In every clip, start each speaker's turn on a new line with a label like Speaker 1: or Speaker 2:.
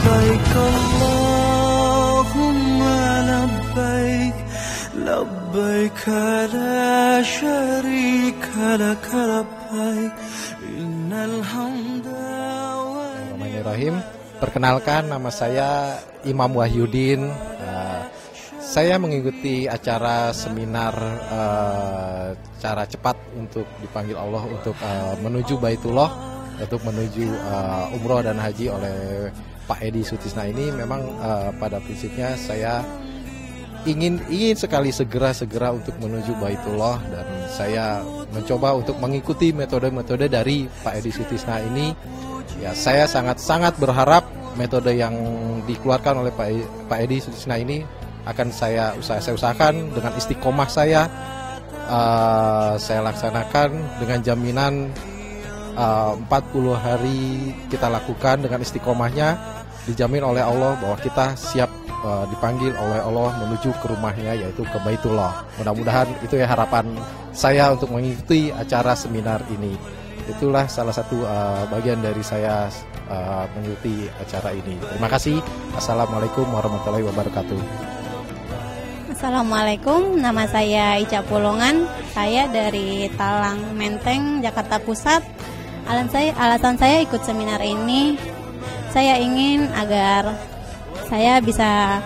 Speaker 1: labbaik Allahumma labbaik labbaik la syarika lak labbaik innal hamda wa
Speaker 2: Bismillahirrahmanirrahim. Perkenalkan, nama saya Imam Wahyudin. Saya mengikuti acara seminar cara cepat untuk dipanggil Allah untuk menuju Baitullah, untuk menuju umroh dan haji oleh Pak Edi Sutisna ini. Memang pada prinsipnya saya ingin sekali segera untuk menuju Baitullah, dan saya mencoba untuk mengikuti metode-metode dari Pak Edi Sutisna ini. Ya, saya sangat berharap metode yang dikeluarkan oleh Pak Edi Sutisna ini akan saya usahakan dengan istiqomah saya laksanakan dengan jaminan 40 hari kita lakukan dengan istiqomahnya, dijamin oleh Allah bahwa kita siap dipanggil oleh Allah menuju ke rumahnya, yaitu ke Baitullah. Mudah-mudahan itu ya harapan saya untuk mengikuti acara seminar ini. Itulah salah satu bagian dari saya mengikuti acara ini. Terima kasih. Assalamualaikum warahmatullahi wabarakatuh.
Speaker 3: Assalamualaikum, nama saya Ica Pulungan. Saya dari Talang Menteng, Jakarta Pusat. Alasan saya ikut seminar ini, saya ingin agar saya bisa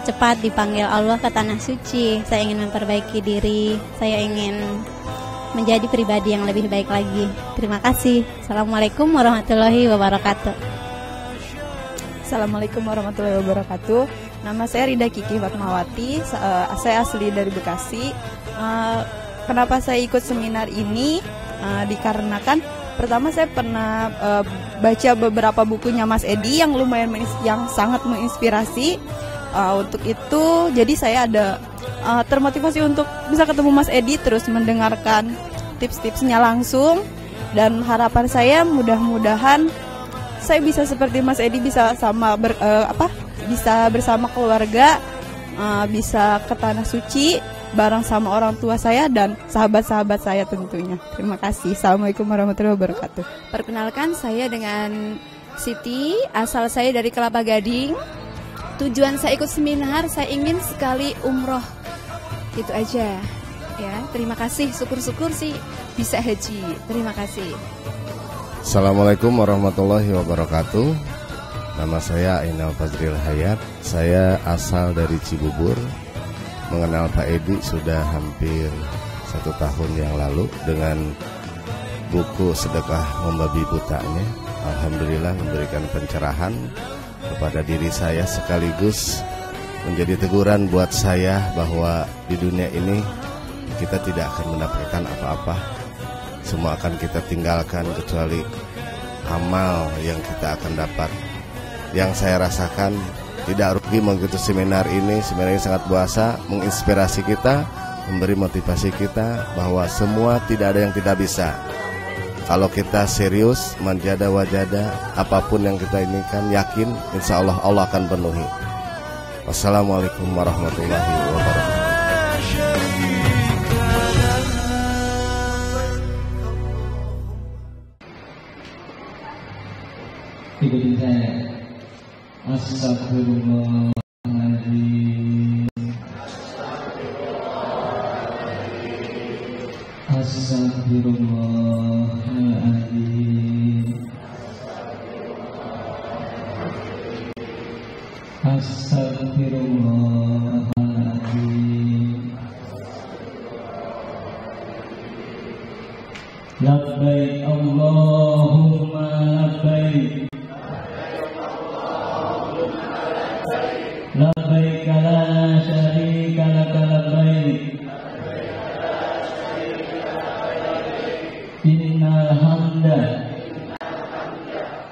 Speaker 3: cepat dipanggil Allah ke Tanah Suci. Saya ingin memperbaiki diri, saya ingin menjadi pribadi yang lebih baik lagi. Terima kasih. Assalamualaikum warahmatullahi wabarakatuh.
Speaker 4: Assalamualaikum warahmatullahi wabarakatuh. Nama saya Rida Kiki Fatmawati. Saya asli dari Bekasi. Kenapa saya ikut seminar ini? Dikarenakan pertama saya pernah baca beberapa bukunya Mas Edi yang lumayan yang sangat menginspirasi. Untuk itu, jadi saya ada termotivasi untuk bisa ketemu Mas Edi, terus mendengarkan tips-tipsnya langsung, dan harapan saya mudah-mudahan saya bisa seperti Mas Edi, bisa bisa bersama keluarga, bisa ke Tanah Suci bareng sama orang tua saya dan sahabat-sahabat saya tentunya. Terima kasih. Assalamualaikum warahmatullahi wabarakatuh.
Speaker 5: Perkenalkan, saya dengan Siti, asal saya dari Kelapa Gading. Tujuan saya ikut seminar, saya ingin sekali umroh. Itu aja. Ya, terima kasih. Syukur-syukur sih bisa haji. Terima kasih.
Speaker 6: Assalamualaikum warahmatullahi wabarakatuh. Nama saya Ainal Fazril Hayat. Saya asal dari Cibubur. Mengenal Pak Edi sudah hampir 1 tahun yang lalu dengan buku Sedekah Membabi Butanya. Alhamdulillah memberikan pencerahan kepada diri saya, sekaligus menjadi teguran buat saya bahwa di dunia ini kita tidak akan mendapatkan apa-apa. Semua akan kita tinggalkan kecuali amal yang kita akan dapat. Yang saya rasakan tidak rugi mengikuti seminar ini. Seminar ini sangat puasa, menginspirasi kita, memberi motivasi kita bahwa semua tidak ada yang tidak bisa. Kalau kita serius, manjada wajada, apapun yang kita inginkan, yakin, insya Allah Allah akan penuhi. Wassalamualaikum warahmatullahi wabarakatuh.
Speaker 7: Ikutin saya. Astagfirullahaladzim. Astagfirullahaladzim. Astagfirullahaladzim. Labbaik Allahumma labbaik. Labbaik la syarika lak labbaik. Innal hamda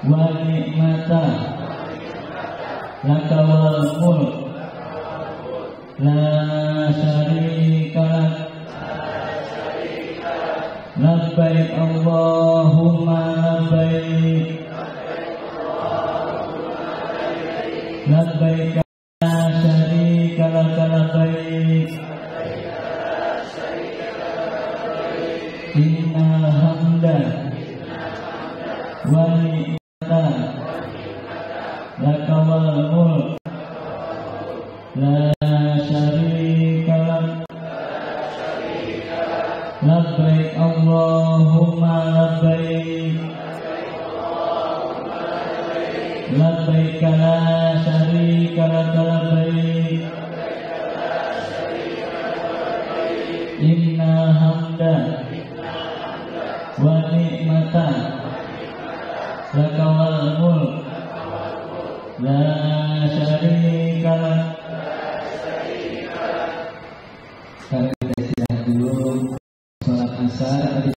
Speaker 7: wa ni'mata laka wal mulk la syarika lak. Labbaik Allahumma labbaik. Labbaik la syarika lak labbaik. Innal hamda wa ni'mata laka wal mulk la syarika lak labbaik Allahumma labbaik labbaik la syarika lak labbaik innal hamda wa ni'mata laka wal mulk la syarika lak. Sekarang kita istirahat dulu, sholat asar,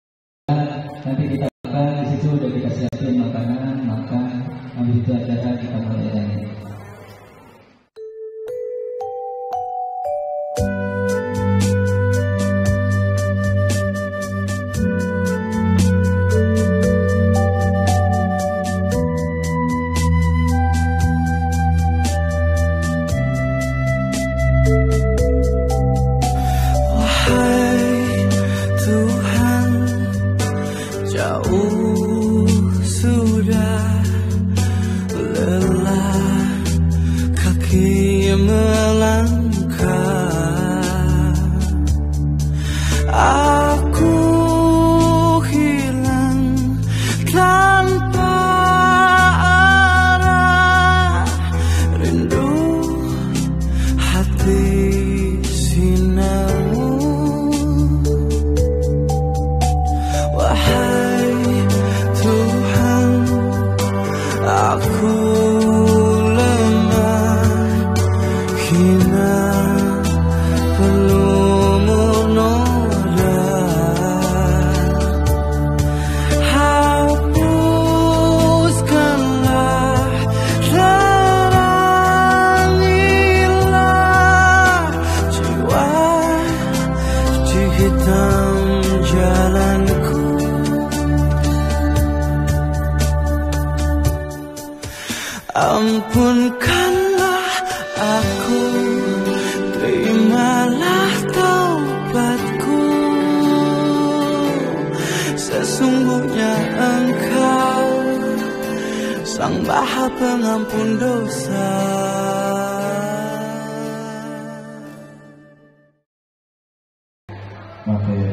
Speaker 7: nanti kita makan. Di situ udah kita siapin makanan, makan. Habis itu acara kita mulai lagi.
Speaker 1: Ampunkanlah aku, terimalah taubatku. Sesungguhnya Engkau Sang Maha Pengampun dosa.
Speaker 7: Materi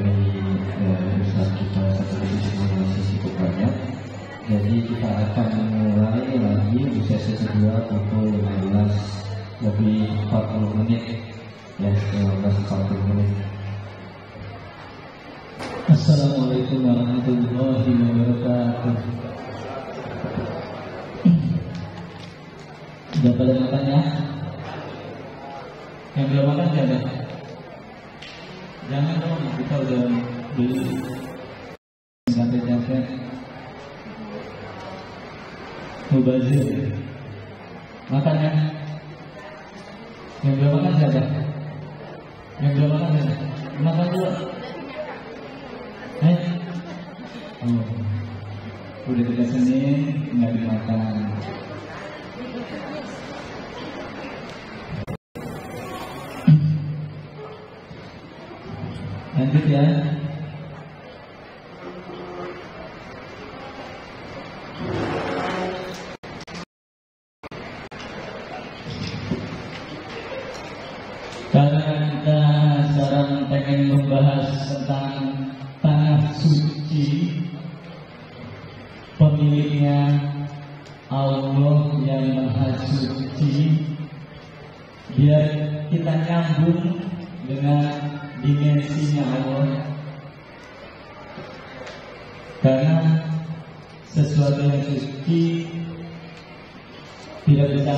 Speaker 7: Ustaz kita satu masih cukup banyak. Jadi kita akan mulai lagi di sesi kedua pukul 15 lebih 40 menit ya, 15-40 menit. Assalamualaikum warahmatullahi wabarakatuh. Sudah pada makan ya? Yang belum makan siapa? Jangan dong, kita udah beli sampai capek. Mubazir, makan ya? Yang belum makan siapa? Yang belum makan siapa? Makan dulu. Oh, udah 3 Senin nggak dimakan. Lanjut ya. Karena kita sekarang pengen membahas tentang tanah suci, pemiliknya Allah yang Maha Suci, biar kita nyambung dengan dimensinya Allah. Karena sesuatu yang suci tidak bisa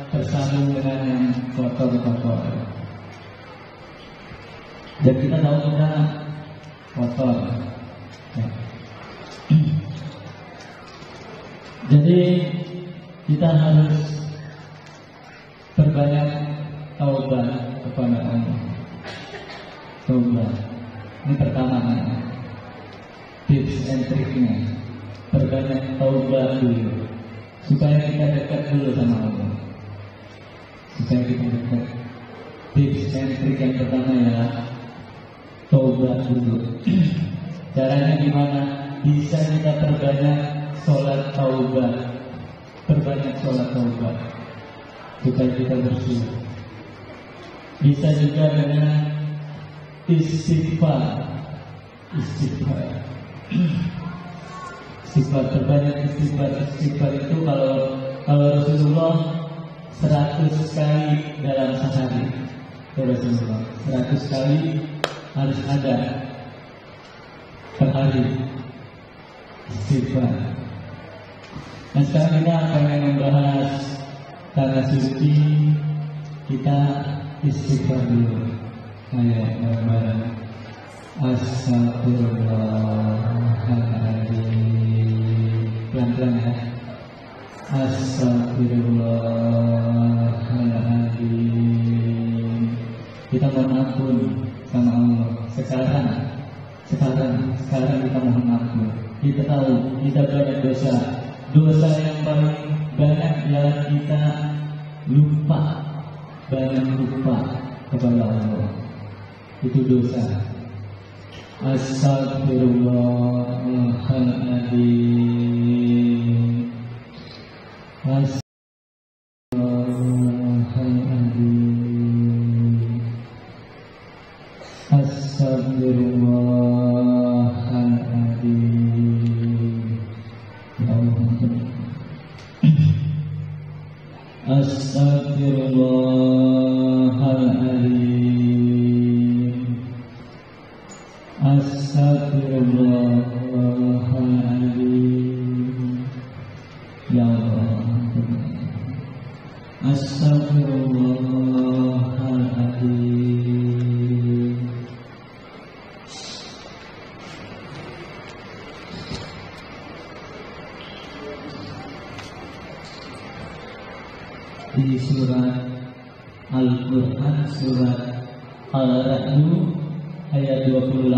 Speaker 7: tersambung dengan yang kotor-kotor. Dan kita tahu kita kotor. Ya. Jadi kita harus perbanyak taubat kepada Allah. Taubat. Ini pertama tips and triknya. Perbanyak taubat dulu, supaya kita dekat dulu sama Allah. Supaya kita dekat. Tips and trik yang pertama ya, taubat dulu. Caranya gimana? Bisa kita perbanyak sholat taubat. Perbanyak sholat taubat. supaya kita bersih. Bisa juga dengan istighfar. Istighfar, terbanyak istighfar itu kalau Rasulullah 100 kali dalam sehari. Rasulullah 100 kali harus ada per hari istighfar. Nah, sekarang kita akan membahas tanah suci. Kita istighfar dulu. Ayo bareng-bareng. Astagfirullahaladzim. Pelan-pelan ya. Astagfirullahaladzim. Kita mohon ampun sama Allah. Sekarang kita mohon ampun. Kita tahu kita banyak dosa. Dosa yang paling banyak ialah kita lupa kepada Allah. Itu dosa. Astagfirullahaladzim. Astagfirullahaladzim. Ya Allah. Astagfirullahaladzim. Astagfirullahaladzim. Ya Allah. Astagfirullahaladzim. Di surat Al-Quran, surat Al-Ra'd ayat 28,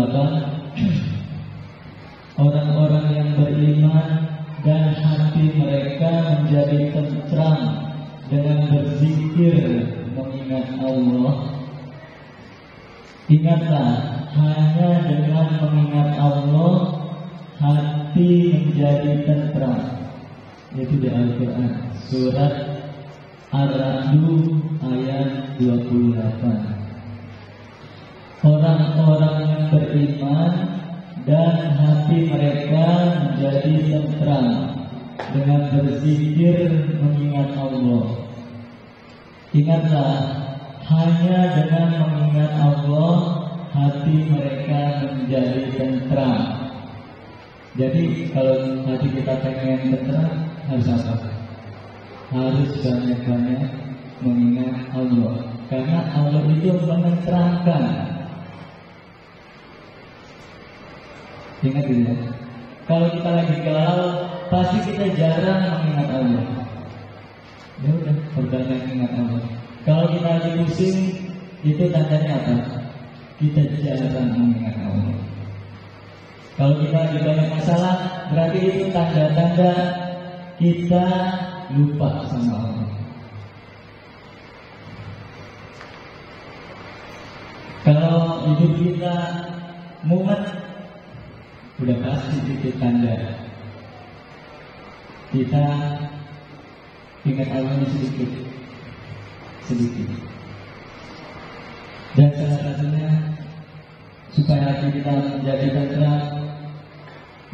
Speaker 7: orang-orang yang beriman dan hati mereka menjadi tentram dengan berzikir mengingat Allah. Ingatlah, hanya dengan mengingat Allah hati menjadi tentram. Itu di Al-Quran, surat Ar-Ra'd ayat 28. Orang-orang yang beriman dan hati mereka menjadi tentram dengan berzikir mengingat Allah. Ingatlah, hanya dengan mengingat Allah hati mereka menjadi tentram. Jadi kalau hati kita pengen tentram, harus apa? Harus banyak-banyak mengingat Allah. Karena Allah itu menenteramkan. Ingat ya, kalau kita lagi galau, pasti kita jarang mengingat Allah. Ya udah, perbanyak ingat Allah. Kalau kita lagi pusing, itu tandanya apa? Kita jarang mengingat Allah. Kalau kita lagi banyak masalah, berarti itu tanda-tanda kita lupa sama Allah. Kalau hidup kita mumet, udah pasti itu tanda kita ingat Allah sedikit. Dan salah satunya supaya hati kita menjadi tentram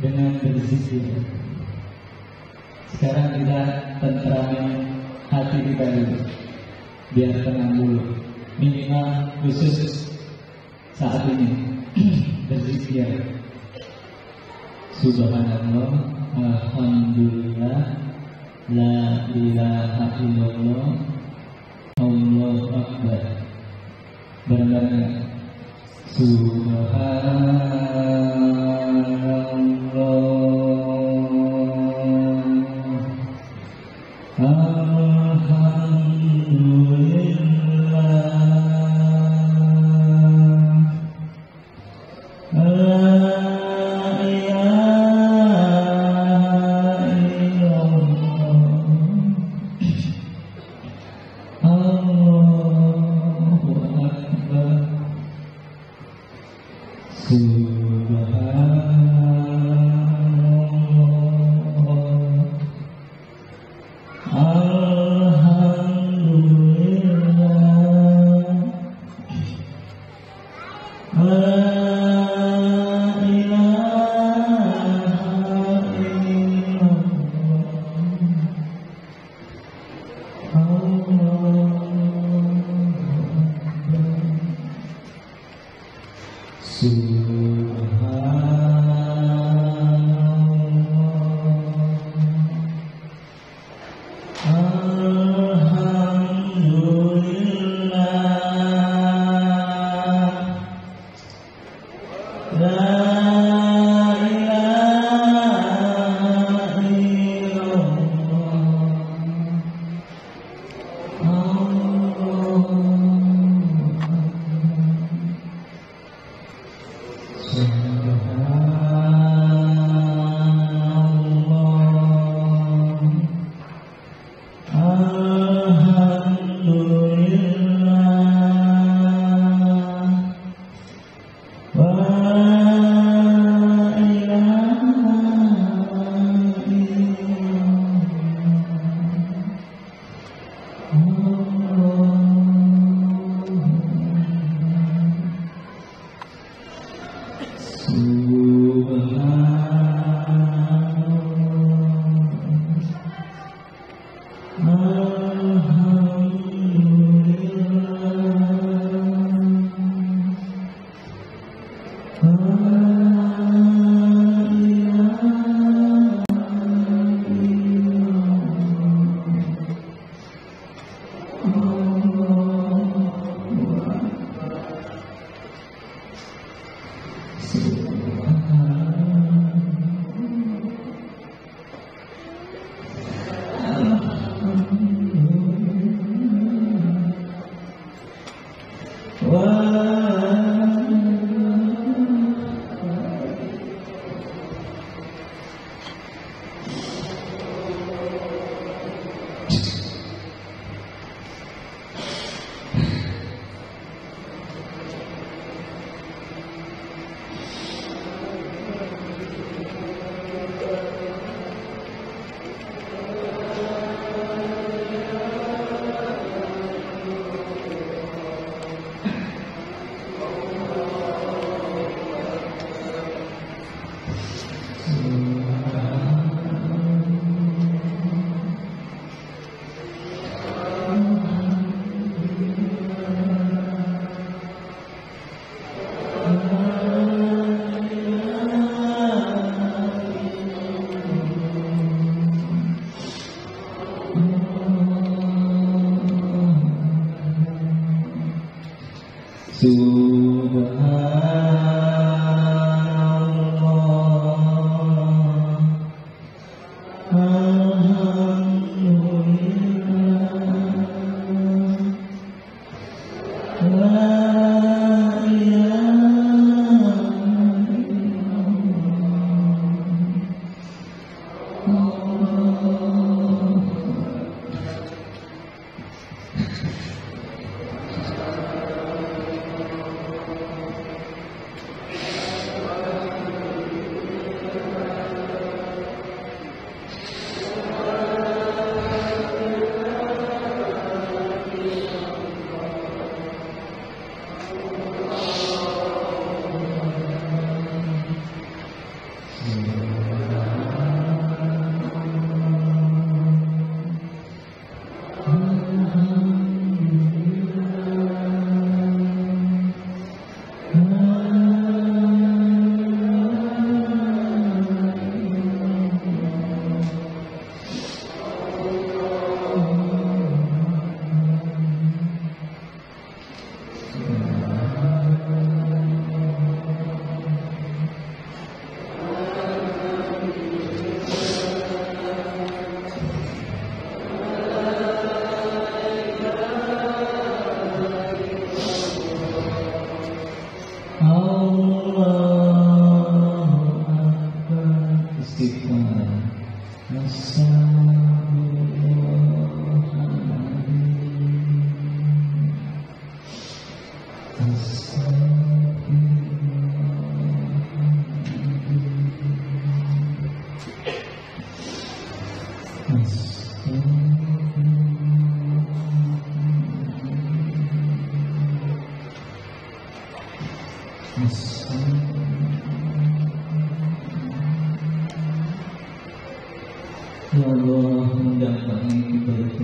Speaker 7: dengan berzikir. Sekarang kita tentramin hati kita dulu, biar tenang dulu. Minimal khusus saat ini berzikir. Subhanallah, alhamdulillah, la ilaha illallah, Allahu akbar. Bareng-bareng. Subhanallah. Ya Allah, mendatangi kita itu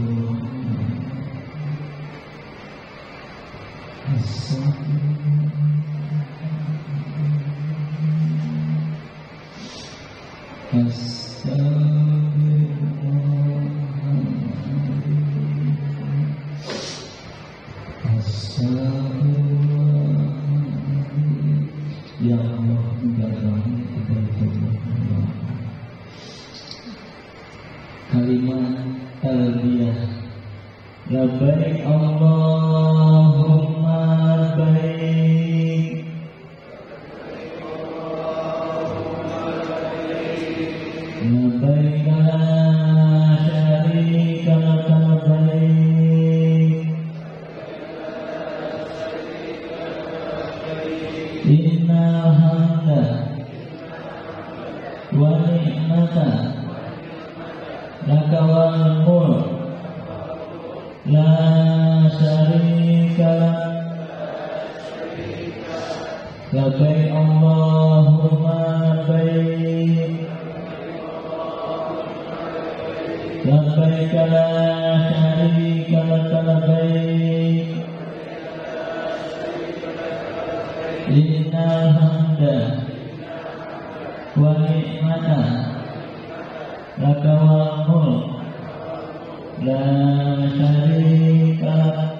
Speaker 7: Ya Allah, mendatangi kita itu kalimat talbiyah labbaik Allahumma labbaik labbaik la syarika laka labbaik innal hamda wa ni'mata laka wal mulk la syarika lak labbaik Allahumma labbaik labbaik la syarika laka labbaik innal hamda wa ni'mata laka wal mulk la syarika lak.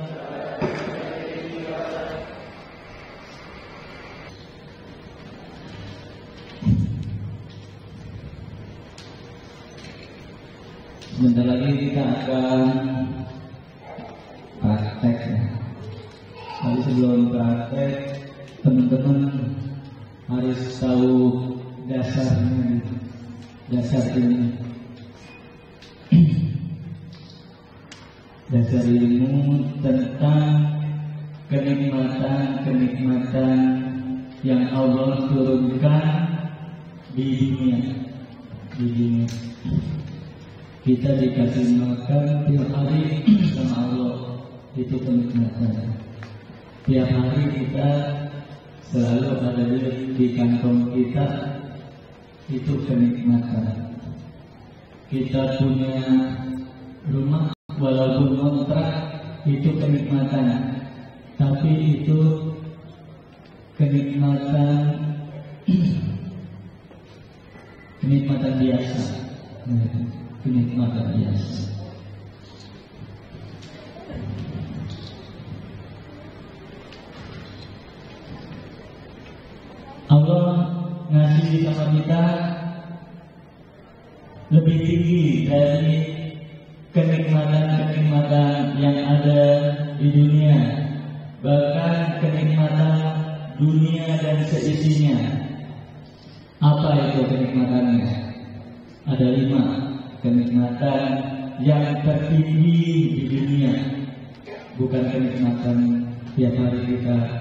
Speaker 7: Sebentar lagi kita akan praktek ya. Tapi sebelum praktek, teman-teman harus tahu dasarnya, dasar ilmu. Dasar ilmu tentang kenikmatan-kenikmatan yang Allah turunkan di dunia. Kita dikasih makan tiap hari sama Allah, itu kenikmatan. Tiap hari kita selalu ada di kantong kita, itu kenikmatan. Kita punya rumah walaupun kontrak, itu kenikmatan. Tapi itu kenikmatan biasa. Kenikmatan biasa. Allah ngasih sama kita lebih tinggi dari kenikmatan-kenikmatan yang ada di dunia, bahkan kenikmatan dunia dan seisinya. Apa itu kenikmatannya? Ada 5 kenikmatan yang tertinggi di dunia, bukan kenikmatan tiap hari kita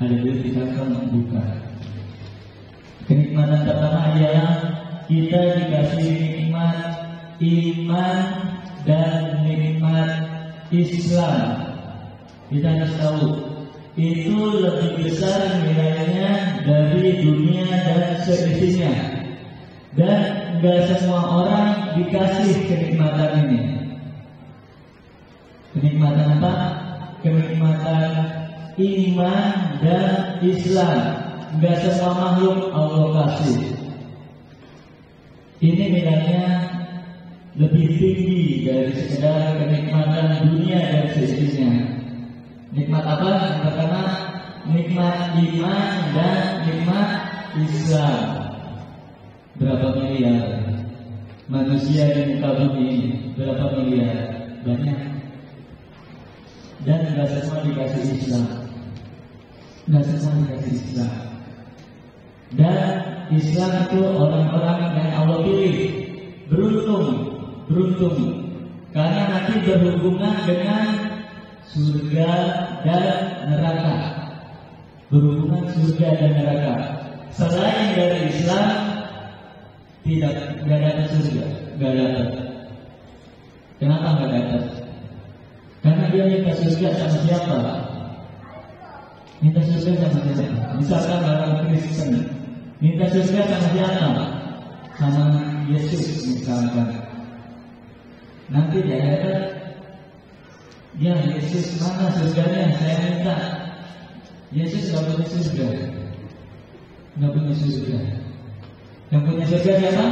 Speaker 7: ada duit di kantong, bukan. Kenikmatan pertama ialah kita dikasih nikmat iman dan nikmat Islam. Kita harus tahu itu lebih besar nilainya dari dunia dan seisinya. Dan gak semua orang dikasih kenikmatan ini. Kenikmatan apa? Kenikmatan iman dan Islam. Gak semua makhluk Allah kasih. Ini nilainya lebih tinggi dari sekedar kenikmatan dunia dan seisinya. Nikmat apa? Yang pertama, nikmat iman dan nikmat Islam. Berapa miliar manusia di muka bumi ini? Berapa miliar? Banyak. Dan tidak semua dikasih Islam. Tidak semua dikasih Islam. Dan Islam itu orang-orang yang Allah pilih. Beruntung. Karena nanti berhubungan dengan surga dan neraka. Berhubungan surga dan neraka. Selain dari Islam, tidak dapat surga, gak dapat. Kenapa gak dapat? Karena dia minta surga sama siapa? Minta surga sama siapa? Misalkan orang Kristen, minta surga sama siapa? Sama Yesus misalkan. Nanti di akhirat, ya Yesus mana surganya? Saya minta. Yesus gak punya surga, gak punya surga. Yang punya surga siapa?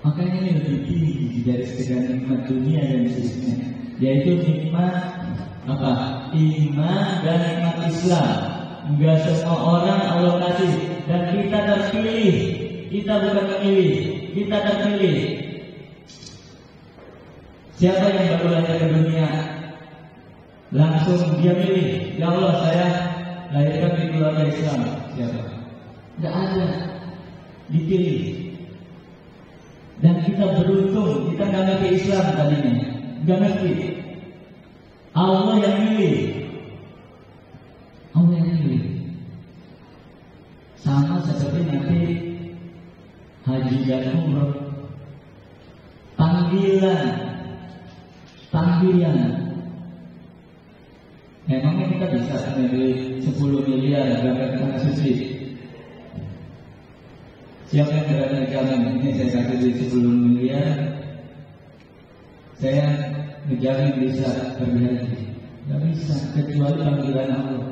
Speaker 7: Makanya ini lebih tinggi dari sekedar nikmat dunia dan seisinya, yaitu nikmat apa? Iman dan nikmat Islam. Enggak semua orang Allah kasih, dan kita terpilih. Kita bukan memilih, kita terpilih. Siapa yang baru lahir ke dunia langsung dia milih, ya Allah saya lahirkan di keluarga Islam. Siapa? Tidak ada, dipilih. Dan kita beruntung, kita nggak ngerti Islam tadinya, nggak ngerti. Allah yang milih, Allah yang milih. Sama seperti nanti haji dan umroh, panggilan. Memangnya kita bisa mengambil 10 miliar berangkat ke tanah suci? Siapa yang berani jamin? Ini saya kasih duit 10 miliar, saya menjamin bisa pergi haji. Gak bisa, kecuali panggilan Allah.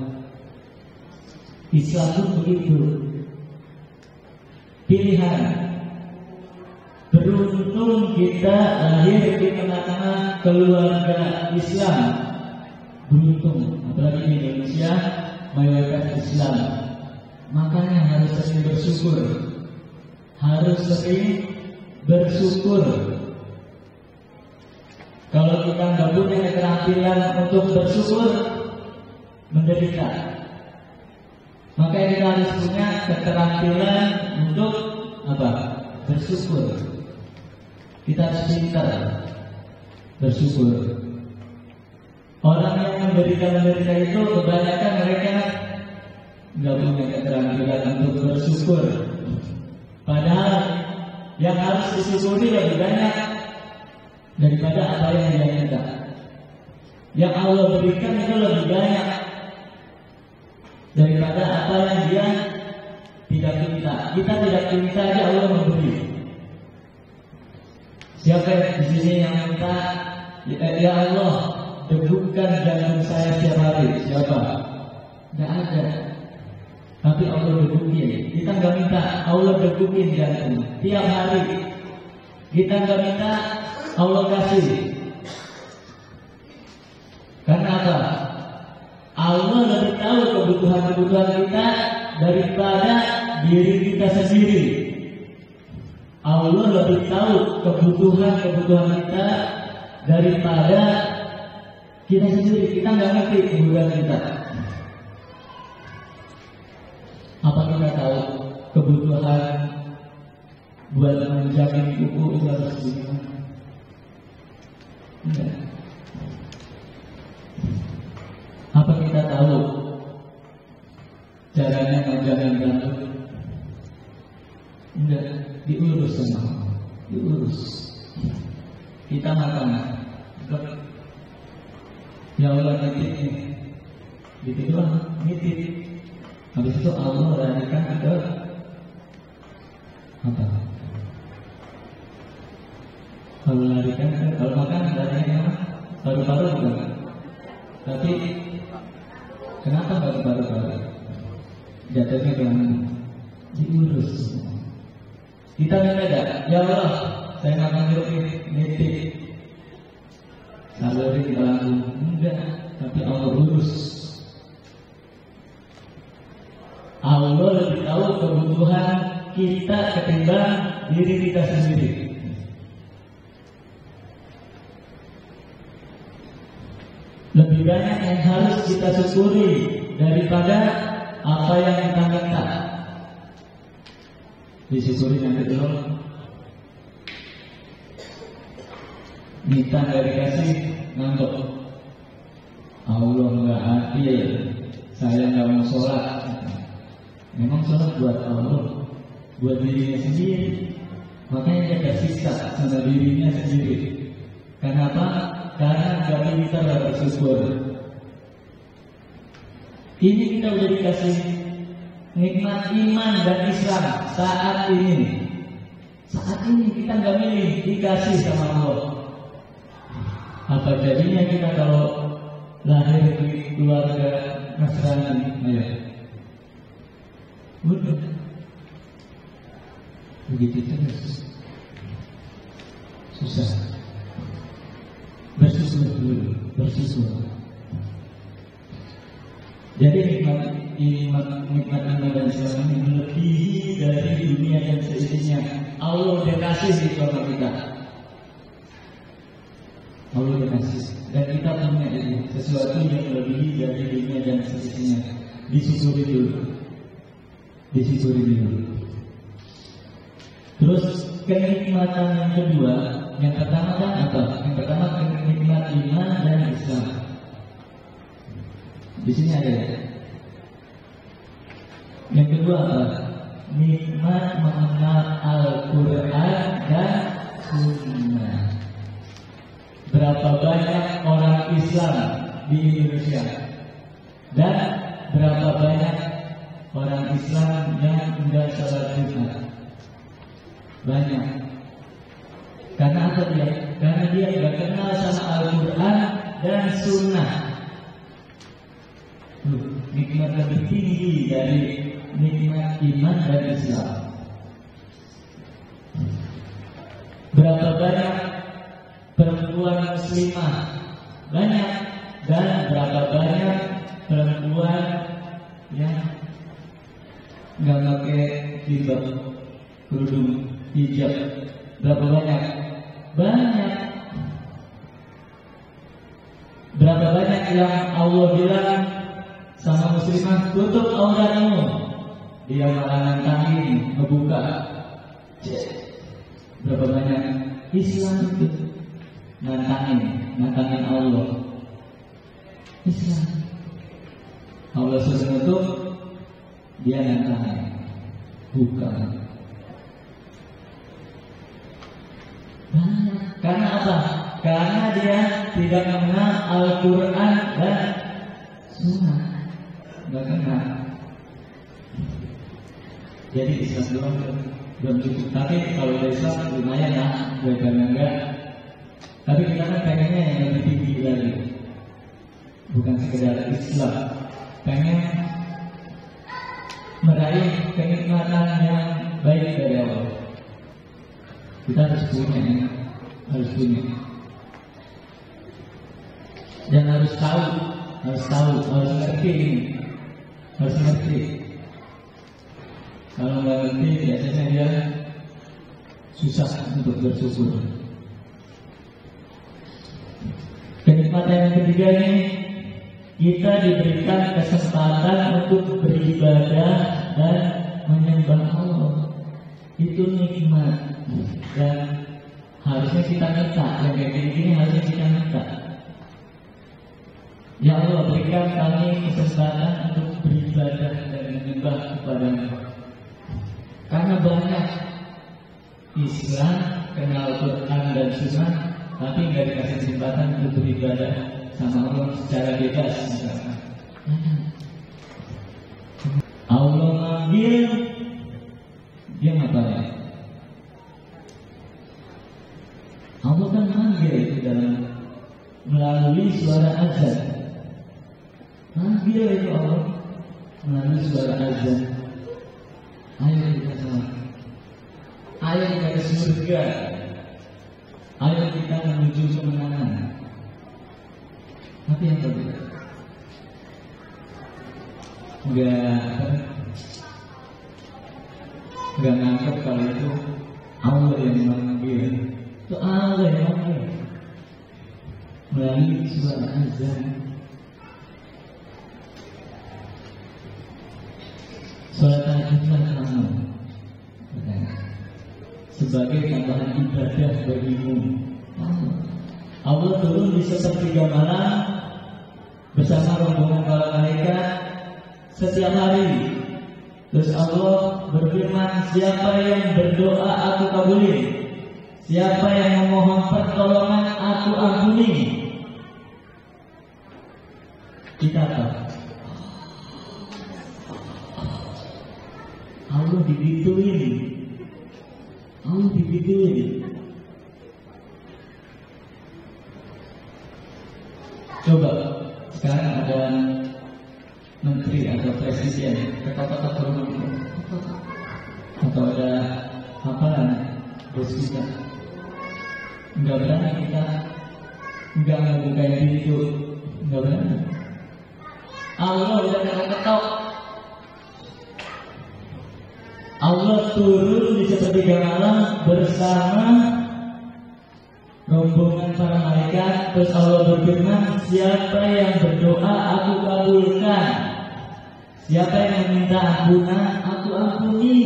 Speaker 7: Islam pun begitu. Pilihan. Beruntung kita lahir di tengah-tengah keluarga Islam. Beruntung, apalagi di Indonesia mayoritas Islam. Makanya harus sering bersyukur. Harus sering bersyukur. Kalau kita nggak punya keterampilan untuk bersyukur, menderita. Makanya kita harus punya keterampilan untuk apa? Bersyukur. Kita harus pintar bersyukur. Orang yang menderita itu kebanyakan mereka nggak punya keterampilan untuk bersyukur. Padahal yang harus disyukuri lebih banyak daripada apa yang dia minta. Yang Allah berikan itu lebih banyak daripada apa yang dia tidak minta. Kita tidak minta aja Allah memberi. Siapa di sini yang minta, ya Allah, degukan jantung saya setiap hari? Siapa? Tidak ada. Tapi Allah degukin. Kita nggak minta, Allah degukin jantung tiap hari. Kita nggak minta, Allah kasih. Karena apa? Allah lebih tahu kebutuhan-kebutuhan kita daripada diri kita sendiri. Allah lebih tahu kebutuhan-kebutuhan kita daripada kita sendiri. Kita nggak ngerti kebutuhan kita. Apa kita tahu kebutuhan buat menjamin kuku itu harus gimana? Enggak. Apa kita tahu caranya menjamin rambut? Enggak, diurus sama Allah. Diurus. Kita makan. Ya Allah nitip nih. Gitu doang, nitip. Habis itu Allah larikan ke apa? Kalau larikan ke, kalau makan larikan ke paru-paru bukan? Tapi kenapa nggak paru-paru? Jatuhnya ke mana? Diurus. Kita minta enggak? Ya Allah, saya makan jeruk nitip. Saluri di lambung. Enggak, tapi Allah urus. Allah lebih tahu kebutuhan kita ketimbang diri kita sendiri. Lebih banyak yang harus kita syukuri daripada apa yang kita minta. Disyukuri nanti dulu. Minta nggak dikasih, ngambek. Allah nggak adil, saya nggak mau sholat. Memang sholat buat Allah, buat dirinya sendiri. Makanya dia tersisa sama dirinya sendiri. Kenapa? Karena nggak bisa bersyukur. Ini kita udah dikasih nikmat iman dan Islam saat ini. Saat ini kita nggak milih, dikasih sama Allah. Apa jadinya kita kalau lahir di keluarga Nasrani? Ya. Udah begitu terus. Susah. Bersyukur dulu, bersyukur. Jadi nikmat iman dan Islam ini melebihi dari dunia dan seisinya. Allah udah kasih di keluarga kita. Allah udah kasih. Dan kita punya itu sesuatu yang melebihi dari dunia dan seisinya. Disyukuri dulu. Disyukuri dulu. Terus kenikmatan yang kedua, yang pertama kan apa? Yang pertama nikmat iman dan Islam. Di sini ada ya. Yang kedua apa? Nikmat mengenal Al-Quran dan Sunnah. Berapa banyak orang Islam di Indonesia dan berapa banyak orang Islam yang tidak salat Jumat? banyak. Karena apa dia? Karena dia nggak kenal sama Al-Quran dan Sunnah. Nikmat lebih tinggi dari nikmat iman dan Islam. Berapa banyak perempuan muslimah? Banyak. Dan berapa banyak perempuan yang nggak pakai jilbab, kerudung, hijab? Berapa banyak? Banyak. Berapa banyak yang Allah bilang sama muslimah, tutup auratmu? Dia malah nantangin, ngebuka. Berapa banyak Islam itu nantangin Allah. Islam Allah suruh nutup, dia nantangin, buka. Karena apa? Karena dia tidak mengenal Al-Quran dan Sunnah. Nggak kenal. Jadi Islam doang belum cukup. Tapi kalau dari Islam lumayan lah, daripada enggak. Tapi kita kan pengennya yang lebih tinggi lagi. Bukan sekedar Islam, pengen meraih kenikmatan yang baik dari Allah. Kita harus punya, dan harus ngerti. Kalau nggak ngerti, biasanya dia susah untuk bersyukur. Kenikmatan yang ketiga ini, kita diberikan kesempatan untuk beribadah dan menyembah Allah. Itu nikmat. Dan harusnya kita minta. Yang kayak gini harusnya kita minta. Ya Allah, berikan kami kesempatan untuk beribadah dan menyembah kepada-Mu. Karena banyak Islam kenal Quran dan Sunnah, tapi nggak dikasih kesempatan untuk beribadah sama Allah secara bebas. Allah manggil, dia ngapain? Allah kan manggil itu dalam melalui suara azan. Manggil itu Allah melalui suara azan. Ayo kita sama. Ayo kita ke surga. Ayo kita menuju kemenangan. Tapi yang berbeda, nggak nangkep kalau itu Allah yang memanggil. Itu Allah yang memanggil melalui suara azan. Salat tahajudlah kamu sebagai tambahan ibadah bagimu. Allah turun di sepertiga malam bersama rombongan para malaikat setiap hari. Terus Allah berfirman, siapa yang berdoa aku kabulin, siapa yang memohon pertolongan aku ampuni. Kita apa? Allah digituin. Coba sekarang ada menteri atau presiden ketok-ketok rumah, atau ada hafalan bos kita, nggak berani kita nggak membuka pintu, nggak berani. Allah udah ketok. Allah turun di sepertiga malam bersama rombongan para malaikat. Terus Allah berfirman, siapa yang berdoa aku kabulkan, siapa yang meminta ampunan aku ampuni.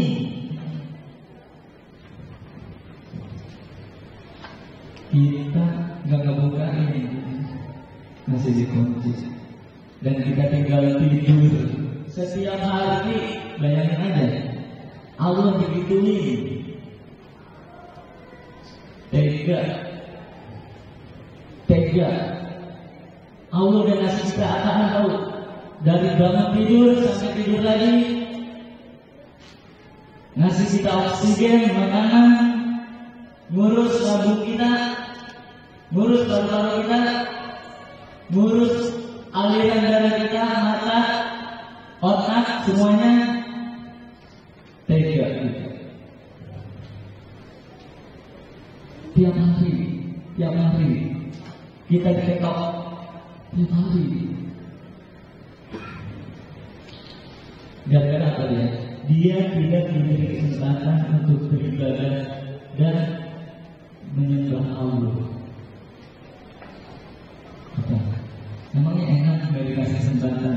Speaker 7: Kita nggak ngebuka ini, masih dikunci, dan kita tinggal tidur setiap hari. Bayangin aja, Allah begituin, tega. Allah udah ngasih kita apaan tahu? Dari bangun tidur sampai tidur lagi, ngasih kita oksigen, makanan, ngurus lambung kita, ngurus paru-paru kita, ngurus aliran darah kita, mata, otak, semuanya tega kita. Tiap hari kita diketok, tiap hari. Gara-gara apa dia? Dia tidak diberi kesempatan untuk beribadah dan menyembah Allah. Apa? Namanya enak nggak dikasih kesempatan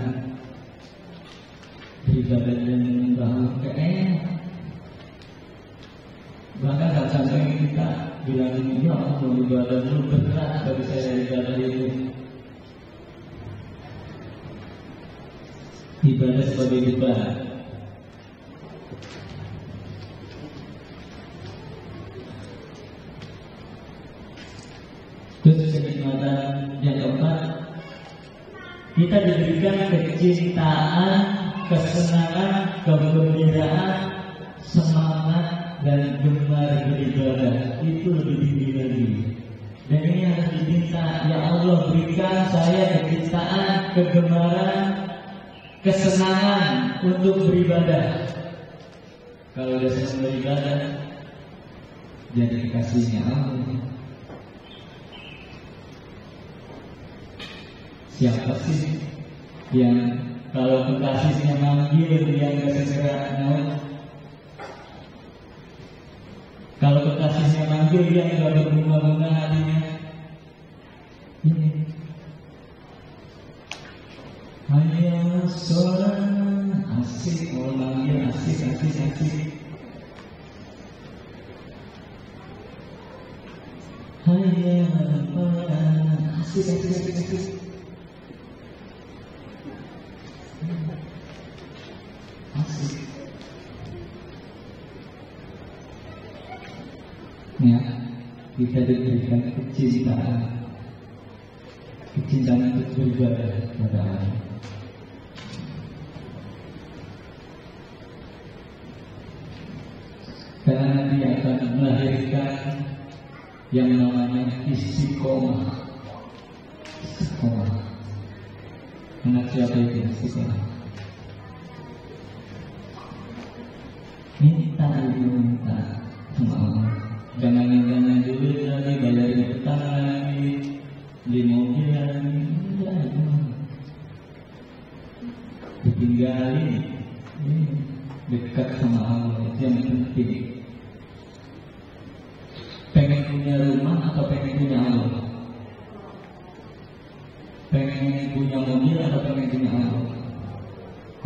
Speaker 7: beribadah dan menyembah Allah? Enak. Bahkan tak sampai kita bilang ini Allah ibadah dulu berat bagi saya ibadah itu. Ibadah sebagai ibadah. Terus kenikmatan yang keempat, kita diberikan kecintaan, kesenangan, kegembiraan, semangat dan gemar beribadah. Itu lebih tinggi lagi. Dan ini harus diminta, ya Allah berikan saya kecintaan, kegemaran, kesenangan untuk beribadah. Kalau dia senang beribadah, jadi kekasihnya Allah. Siapa sih yang kalau kekasihnya manggil dia nggak segera mau? Kalau kekasihnya manggil dia nggak berbunga-bunga hatinya? Ini hanya seorang asik, mau manggil asik. Hanya asik. Ya, kita diberikan kecintaan untuk beribadah kepada Allah. Karena nanti akan melahirkan yang namanya istiqomah. Anak siapa itu istiqomah? Minta sama Allah. Jangan duit lagi, bayarin utang lagi, beli mobil lagi, ditinggalin. Dekat sama Allah itu yang penting. Pengen punya rumah atau pengen punya Allah? Pengen punya mobil atau pengen punya Allah?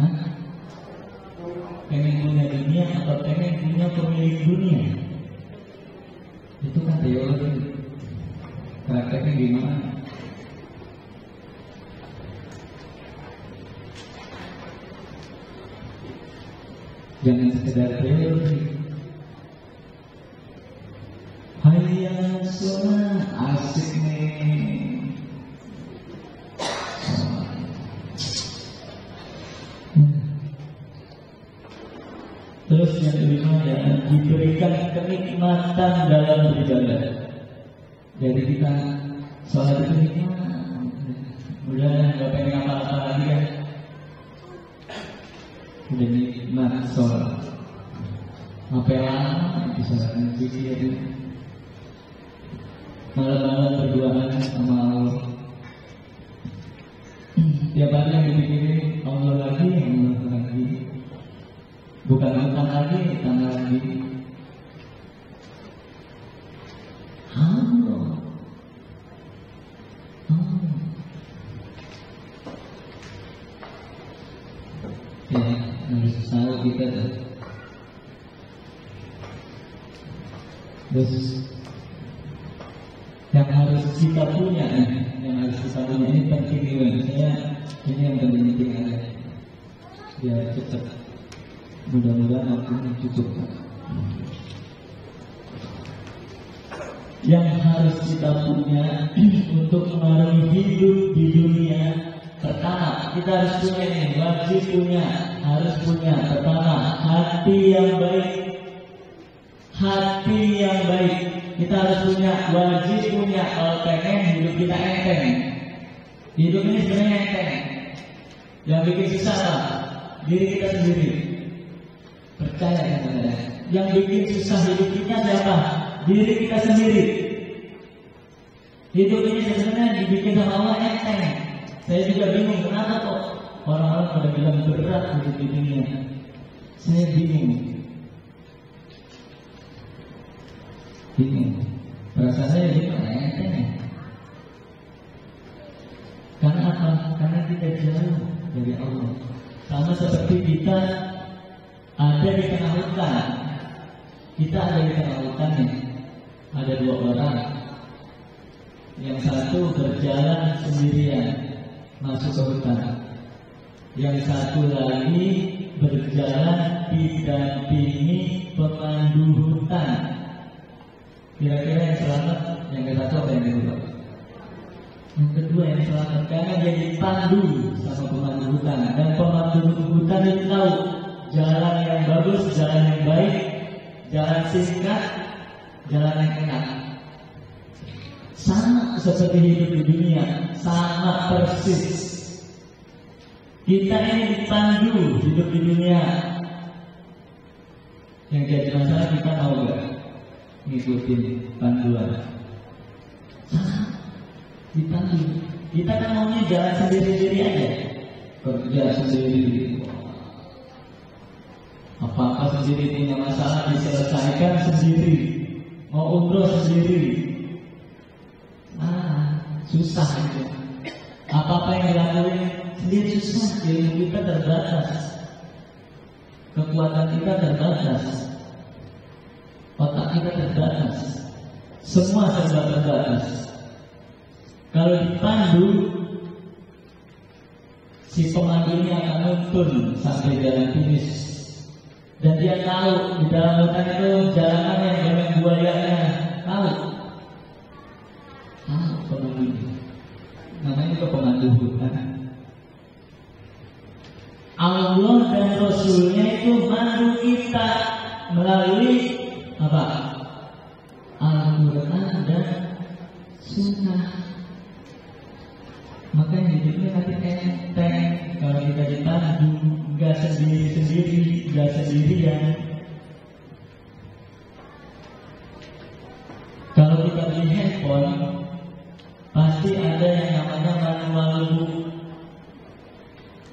Speaker 7: Hah? Pengen punya dunia atau pengen punya pemilik dunia? Itu kan teori. Prakteknya gimana? Jangan sekedar teori. Hayya sholat, asik nih. Terus yang kelima ya, diberikan kenikmatan dalam beribadah. Jadi kita sholat itu nikmat. Udah nggak pengen apa-apa lagi kan? Udah nikmat sholat. Apa lama bisa nanti ya? Malam-malam berduaan sama Allah. Tiap hari yang dipikirin Allah lagi. Bukan utang lagi. Ya, harus tahu kita tuh. Terus yang harus kita punya ini penting juga. Saya ini yang penting ada. Biar cepat. Mudah-mudahan aku cukup. Yang harus kita punya untuk mengarungi hidup di dunia, pertama kita harus punya harus punya pertama hati yang baik. kita harus punya, wajib punya kalau pengen hidup kita enteng. Hidup ini sebenarnya enteng. Yang bikin susah lah diri kita sendiri. Percaya ya saudara. Yang bikin susah hidup kita siapa? Diri kita sendiri. Hidup ini sebenarnya dibikin sama Allah enteng. Saya juga bingung kenapa kok orang-orang pada bilang berat hidup di dunia. Saya bingung. Perasaan saya gimana enteng? Karena apa? Karena kita jauh dari Allah. Sama seperti kita ada di tengah hutan. Kita ada di tengah hutan nih. Ada dua orang. Yang satu berjalan sendirian masuk ke hutan. Yang satu lagi berjalan didampingi pemandu hutan. Kira-kira yang selamat yang ke-1 apa yang kedua? Yang kedua yang selamat karena dia dipandu sama pemandu hutan. Dan pemandu hutan itu tahu jalan yang bagus, jalan yang baik, jalan singkat, jalan yang enak. Sama seperti hidup di dunia, sama persis. Kita ini dipandu hidup di dunia. Yang jadi masalah kita mau gak ngikutin panduan? Dipandu. Kita kan maunya jalan sendiri-sendiri aja, kerja sendiri, apa-apa sendiri, punya masalah diselesaikan sendiri, mau umroh sendiri. Susah itu. Apa-apa yang dilakukan sendiri susah. Ilmu kita terbatas, kekuatan kita terbatas, otak kita terbatas, semua serba terbatas. Kalau dipandu, si pemandu ini akan nuntun sampai jalan finish. Dan dia tahu di dalam hutan itu jalanan yang banyak buayanya. Tahu pemandu ini. Namanya juga pemandu hutan. Allah dan Rasulnya itu mandu kita melalui apa? Al-Quran dan Sunnah. Makanya hidupnya nanti enteng kalau kita dipandu, nggak sendiri-sendiri, nggak sendirian. Kalau kita beli handphone, pasti ada yang namanya manual book.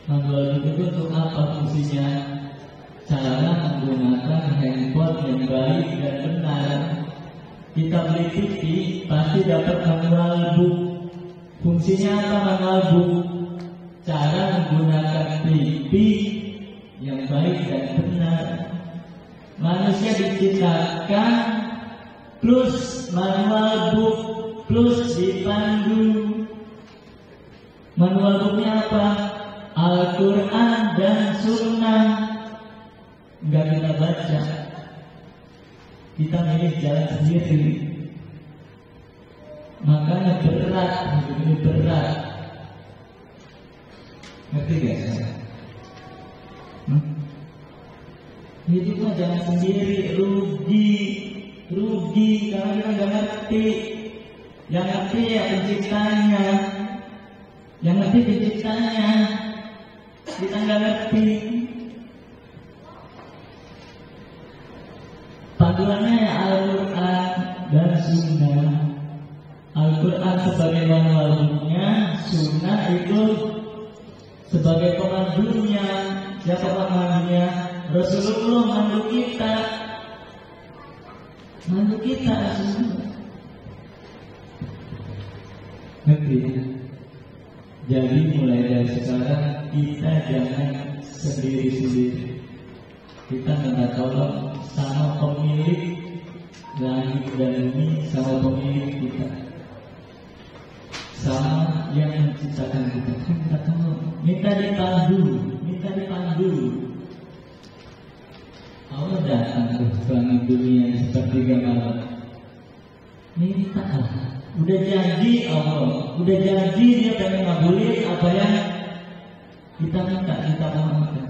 Speaker 7: Manual book itu untuk apa fungsinya? Cara menggunakan handphone yang baik dan benar. Kita beli TV, pasti dapat manual book. Fungsinya apa manual book? Cara menggunakan TV yang baik dan benar. Manusia diciptakan plus manual book plus dipandu. Manual booknya apa? Al-Quran dan Sunnah. Enggak kita baca, kita milih jalan sendiri. Makanya berat, ini berat. Ngerti gak saya? Hidupnya jangan sendiri, rugi karena kita nggak ngerti. Yang ngerti ya penciptanya, yang ngerti penciptanya. Kita nggak ngerti. Panduannya ya Al-Quran dan Sunnah. Al-Quran sebagai manualnya, Sunnah itu sebagai pemandunya. Siapa pemandunya? Rasulullah mandu kita. Mandu kita Rasulullah. Ngerti? Jadi mulai dari sekarang kita jangan sendiri-sendiri. Kita minta tolong sama pemilik langit dan bumi, sama pemilik kita, sama yang menciptakan kita. Minta tolong, minta dipandu, minta dipandu. Allah datang ke langit dunia sepertiga malam. Minta Allah. Udah janji Allah, udah janji dia pengen ngabulin apa yang kita minta, kita mohonkan.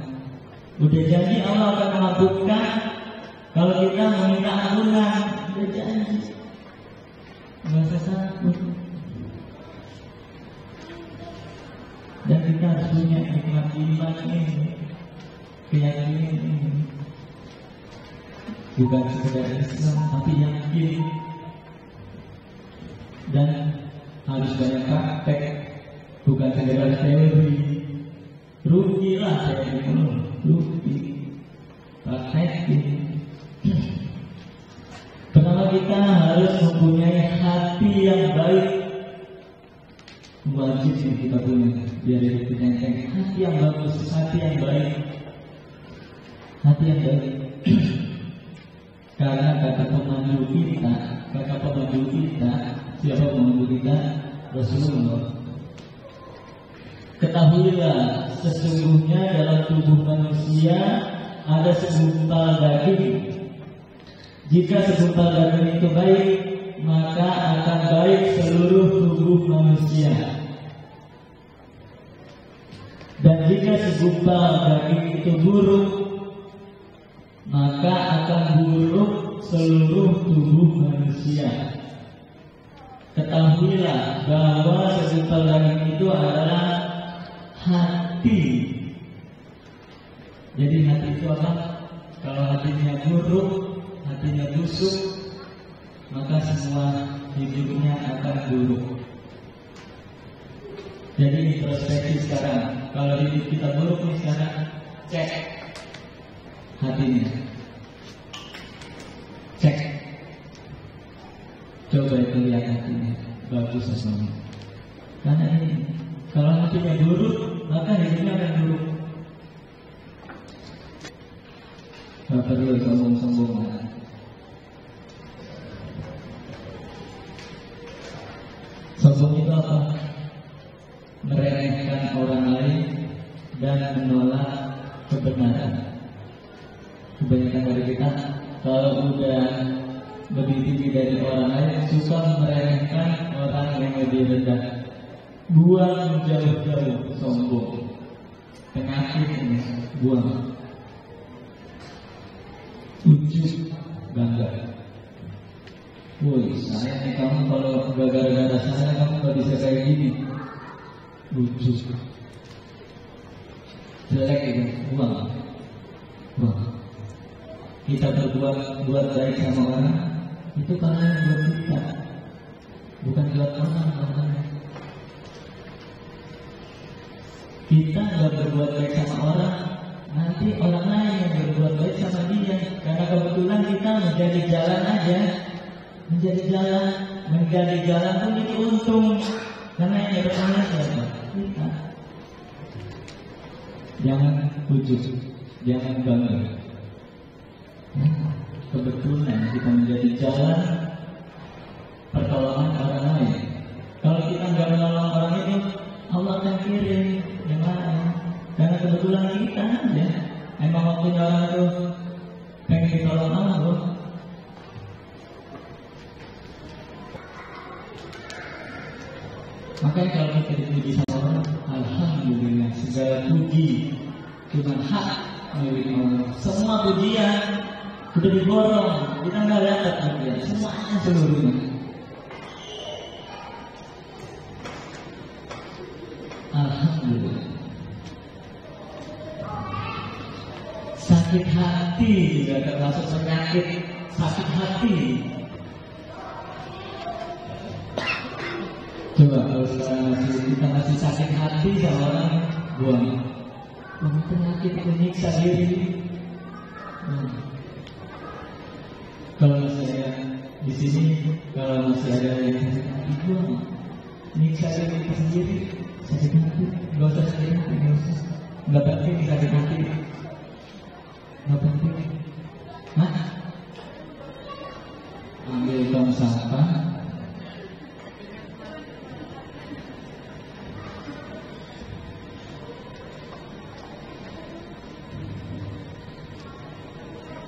Speaker 7: Udah janji Allah akan mengabulkan kalau kita meminta ampunan. Udah janji. usah takut. Dan kita harus punya nikmat iman ini, keyakinan ini. Bukan sekedar Islam, tapi yakin. Dan harus banyak praktek, bukan sekedar teori. Rugilah teori, rugi. Praktekin. Pertama kita harus mempunyai hati yang baik. Wajib yang kita punya biar hidup kita yang hati yang bagus, hati yang baik, hati yang baik. Karena kata pemandu kita, siapa pemandu kita? Rasulullah. Ketahuilah sesungguhnya dalam tubuh manusia ada segumpal daging. Jika segumpal daging itu baik, maka akan baik seluruh tubuh manusia. Dan jika segumpal daging itu buruk, maka akan buruk seluruh tubuh manusia. Ketahuilah bahwa segumpal daging itu adalah hati. Jadi hati itu apa? Kalau hatinya buruk, hatinya busuk, maka semua hidupnya akan buruk. Jadi introspeksi sekarang. Kalau hidup kita buruk nih sekarang, cek hatinya. Cek. Coba itu lihat hatinya, bagus semuanya. Karena ini, kalau hatinya buruk, maka hidupnya akan buruk. Gak perlu sombong-sombongan. Sombong itu apa? Meremehkan orang lain dan menolak kebenaran. Kebanyakan dari kita kalau udah lebih tinggi dari orang lain suka meremehkan orang yang lebih rendah. Buang jauh-jauh sombong. Penyakit ini buang. Ujub bangga. Woi, saya nih kamu kalau gak gara-gara saya kamu gak bisa kayak gini. Ujub. Jelek itu, buang. Kita buat baik sama orang, itu karena yang buat kita, bukan buat orang. Kita gak berbuat baik sama orang, nanti orang lain yang berbuat baik sama dia. Karena kebetulan kita menjadi jalan aja. Menjadi jalan pun itu untung. Karena yang berpahala siapa? Kita. Jangan ujub, jangan bangga. Kebetulan kita menjadi jalan pertolongan orang lain. Kalau kita nggak menolong orang itu, Allah akan kirim yang lain. Karena kebetulan kita aja emang waktu orang itu pengen ditolong Allah, bro. Makanya kalau kita dipuji sama orang, alhamdulillah, segala puji cuma hak milik Allah. Semua pujian udah diborong, kita nggak dapat pujian, semuanya seluruhnya. Alhamdulillah. Sakit hati juga termasuk penyakit sakit hati. Coba kalau sekarang kita masih sakit hati sama orang, buang. Penyakit itu nyiksa diri. Kalau masih ada di sini, kalau masih ada yang sakit hati, buang. Nyiksa diri kita sendiri, sakit hati. Gak usah sakit hati, gak usah. Gak penting sakit hati. Gak penting. Ambil tong sampah.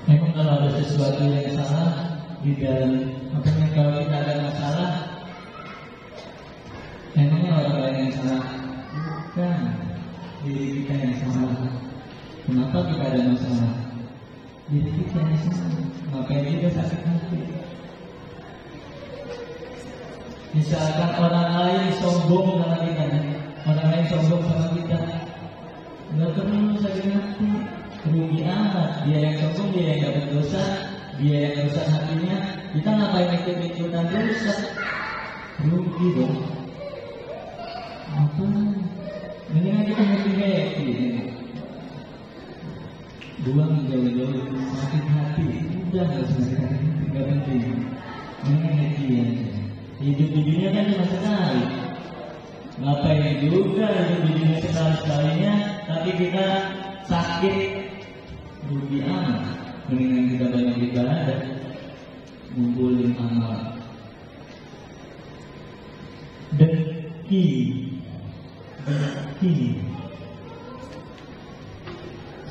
Speaker 7: Memang kalau ada sesuatu yang salah di dalam, makanya kalau kita ada masalah, memangnya orang lain yang salah, bukan diri kita yang salah. Kenapa kita ada masalah? Diri kita yang salah. Makanya kita sakit hati. Misalkan orang lain sombong sama kita, orang lain sombong sama kita, nggak perlu sakit hati, rugi amat. Dia yang sombong, dia yang dapat dosa, dia yang rusak hatinya. Kita ngapain ikut-ikutan dosa? Rugi dong. Apa? Mendingan kita happy. Buang jauh-jauh sakit hati. Udah nggak sakit hati, nggak penting. Mendingan happy aja. Hidup di dunia kan cuma sekali. Ngapain juga hidup di dunia sekali-sekalinya, tapi kita sakit, rugi amat. Mendingan kita banyak ibadah, ngumpulin amal. Dengki,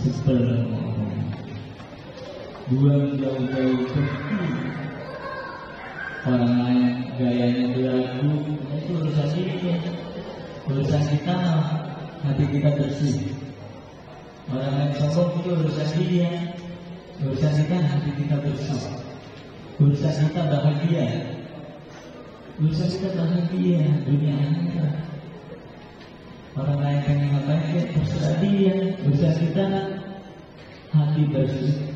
Speaker 7: sebel buang jauh-jauh dengki. Orang lain gayanya belagu, itu urusan kita. Urusan kita, hati kita bersih. Orang lain sombong itu urusan dia. Urusan kita, hati kita bersih. Urusan kita bahagia. Urusan kita bahagia dunia akhirat. Orang lain pengen ngapain, terserah dia. Urusan kita, hati bersih.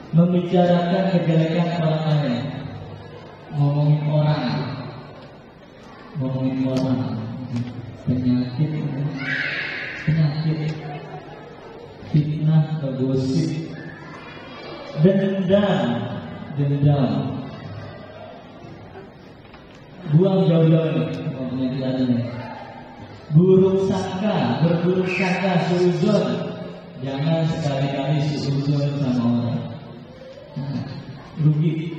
Speaker 7: Membicarakan kejelekan orang lain, ngomongin orang, penyakit, fitnah, gosip, dendam, buang jauh-jauh penyakit adanya. Buruk sangka, berburuk sangka, suuzon, jangan sekali-kali suuzon sama orang. Rugi,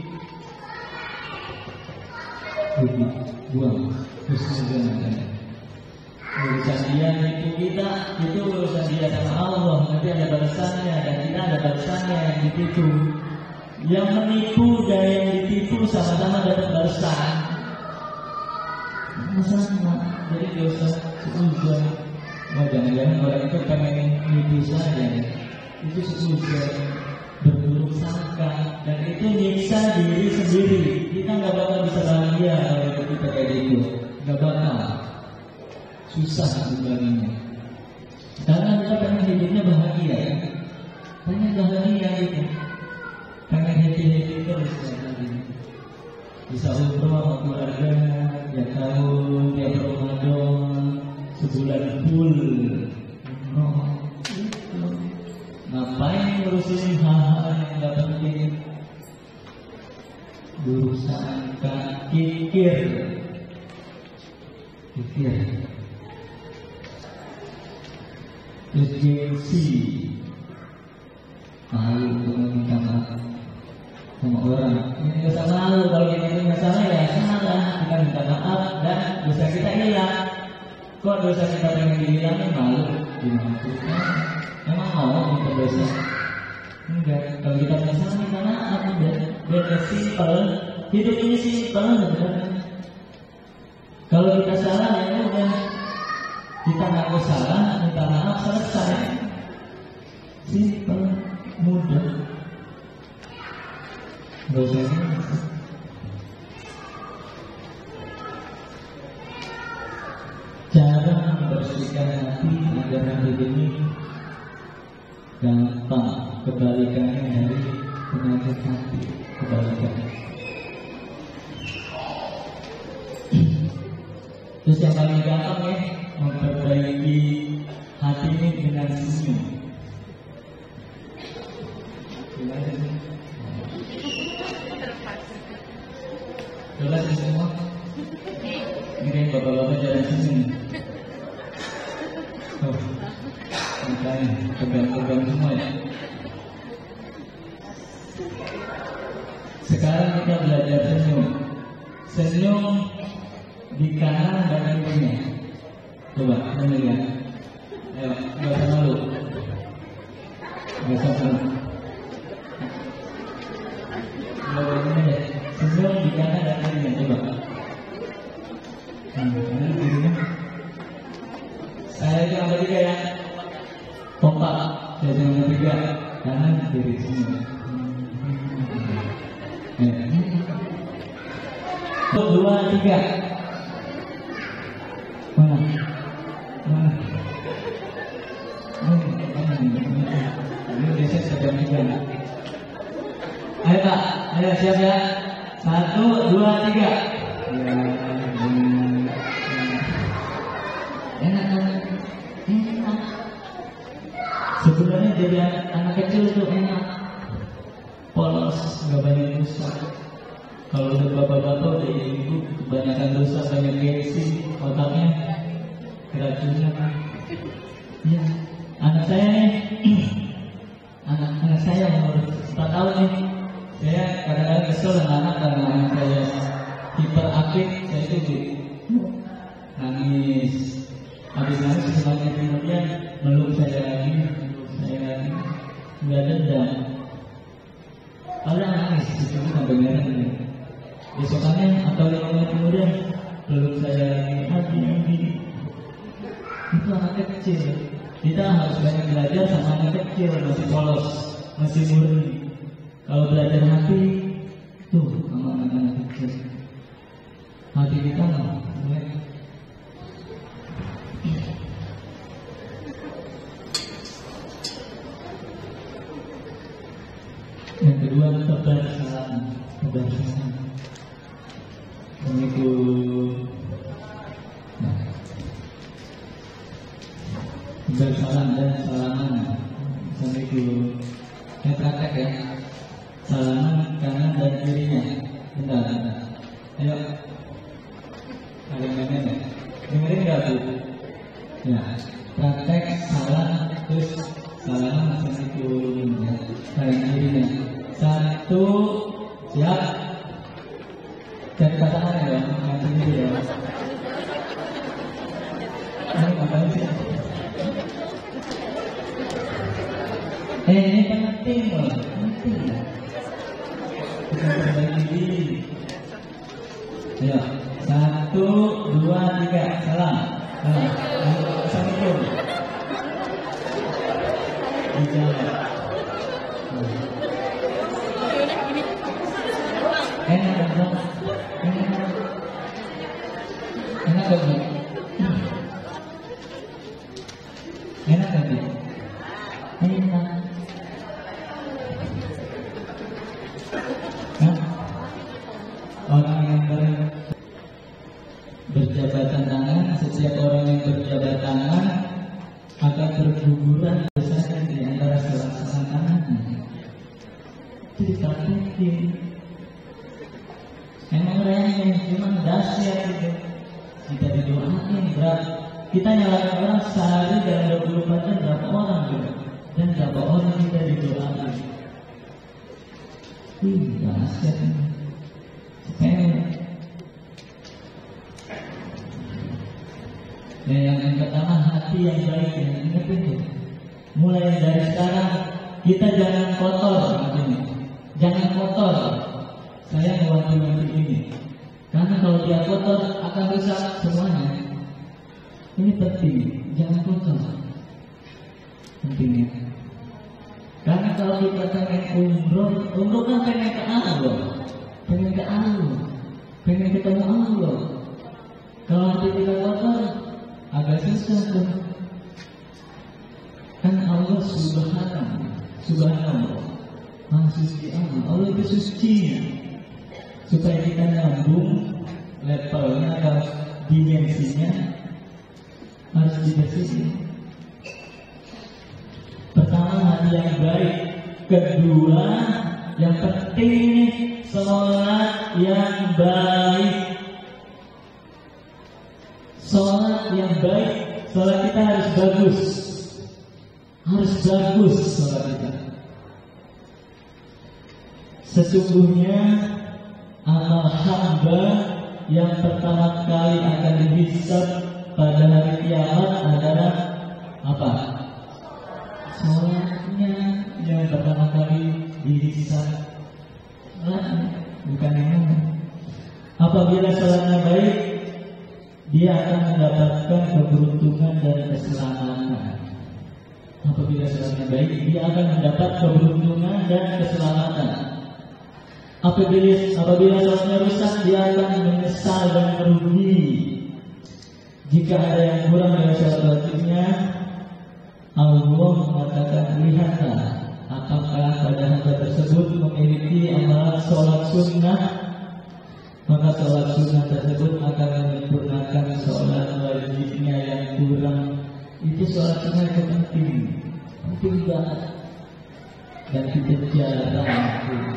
Speaker 7: buang, husnuzon. Urusan dia itu kita, itu urusan dia sama Allah. Nanti ada balasannya dan kita ada balasannya yang ditipu. Yang menipu dan yang ditipu sama-sama dapat balasan. Sama, jadi dosa seuzon. Jangan-jangan orang itu pengen nipu saja. Itu seuzon. Berburuk sangka, dan itu nyiksa diri sendiri. Kita nggak bakal bisa bahagia kalau kita kayak gitu, nggak bakal. Susah sebenarnya. Karena kita pengen hidupnya bahagia, ya? Pengen bahagia gitu, pengen happy terus ya. Bisa umroh sama keluarga, tiap tahun, tiap Ramadan, sebulan full umroh. Ngapain ngurusin hal-hal yang gak penting? Buruk sangka, kikir. Terus gengsi, malu untuk meminta maaf sama orang. Ini gak usah malu, kalau kita punya salah ya salah, kita minta maaf dan dosa kita hilang. Kok dosa kita pengen dihilangin, malu? Dimaksudnya emang mau minta dosa? Enggak. Kalau kita punya salah minta maaf udah. Biar simpel. Hidup ini simpel. Kalau kita salah ya udah. Kita ngaku salah, minta maaf, selesai. Simpel, mudah. Dosanya cara membersihkan hati agar hati ini gampang, kebalikannya dari penyakit hati, kebalikannya. Terus yang paling gampang ya, memperbaiki hati ini dengan senyum. Coba semua. Ini bapak-bapak jalan senyum. Oh, makanya pegang-pegang semua ya. Sekarang kita belajar senyum. Senyum di kanan dan kirinya. Coba, ini lihat. Ayo, nggak usah malu. Nggak usah malu. Ini deh. Senyum di kanan dan kirinya. Coba. Ini kirinya. Saya itu yang ketiga ya. Kompak. Saya itu yang ketiga. Kanan kiri senyum. 2, 3. Mana? Ini geser sedang juga. Ayo Pak, ayo siap ya. 1, 2, 3. Enak. Sebenarnya jadi anak kecil tuh enak, polos, nggak banyak dosa. Kalau udah bapak-bapak udah ibu, kebanyakan dosa, banyak gengsi, otaknya keracunan. Ya, anak saya nih, anak saya umur 4 tahun nih. Saya kadang-kadang kesel dengan anak karena anak saya hiperaktif, saya itu nangis. Habis nangis semakin kemudian meluk saya lagi, nggak dendam. Kalau nangis itu sampai merah ini. Besokannya atau 5 menit kemudian meluk saya lagi, hati. Itu anak kecil. Kita harus banyak belajar sama anak kecil, masih polos, masih murni. Kalau belajar hati, tuh sama anak-anak kecil. Hati kita nggak. Yang kedua, tebar salam. Mengikut tebar salam dan salaman. Assalamualaikum. Saya praktek ya. Salaman kanan dan kirinya. Bentar. Ayo. Ada yang nenek ya? Dengerin nggak Bu? Ya. Praktek salam terus salaman. Assalamualaikum. Ya. Kanan kirinya. 1, siap. Cari pasangan ya, yang sendiri ya. Ini ngapain sih? Ini penting loh, penting ya. Kita berbagi diri. Ya, 1, 2, 3, salam. Assalamualaikum. Enak dong. Enak lagi. Enak lagi. Enak. Orang yang berjabatan tangan, setiap orang yang berjabat tangan akan berguguran dosanya di antara selangkangan tangannya. Itu ditakutin. Emang remeh, cuma dahsyat itu. Kita didoakan berat. Kita nyalakan orang sehari dalam 24 jam berapa orang juga. Dan berapa orang kita didoakan. Dahsyat ini. Yang pertama hati yang baik, yang ingat itu. Mulai dari sekarang kita jangan kotor hatinya. Jangan kotor. Saya mewanti-wanti ini. Karena kalau dia kotor akan rusak semuanya. Ini penting, jangan kotor. Pentingnya. Karena kalau kita pengen umroh kan pengen ke Allah, pengen ke Allah, pengen ketemu Allah. Kalau hati kita kotor, agak susah tuh. Kan Allah subhanallah, Maha suci Allah itu suci. Supaya kita nyambung levelnya atau dimensinya harus dibersihkan. Pertama hati yang baik, kedua yang penting sholat yang baik. Sholat yang baik, sholat kita harus bagus, sholat kita. Sesungguhnya amal hamba yang pertama kali akan dihisab pada hari kiamat adalah apa? Sholatnya yang pertama kali dihisab. Bukan yang mana. Apabila sholatnya baik, dia akan mendapatkan keberuntungan dan keselamatan. Apabila sholatnya baik, dia akan mendapat keberuntungan dan keselamatan. Apabila sholatnya rusak, dia akan menyesal dan merugi. Jika ada yang kurang dari sholat wajibnya, Allah mengatakan, lihatlah apakah pada hamba tersebut memiliki amalan sholat sunnah, maka sholat sunnah tersebut akan menyempurnakan sholat wajibnya yang kurang. Itu sholat sunnah itu penting banget, dan kita jarang itu.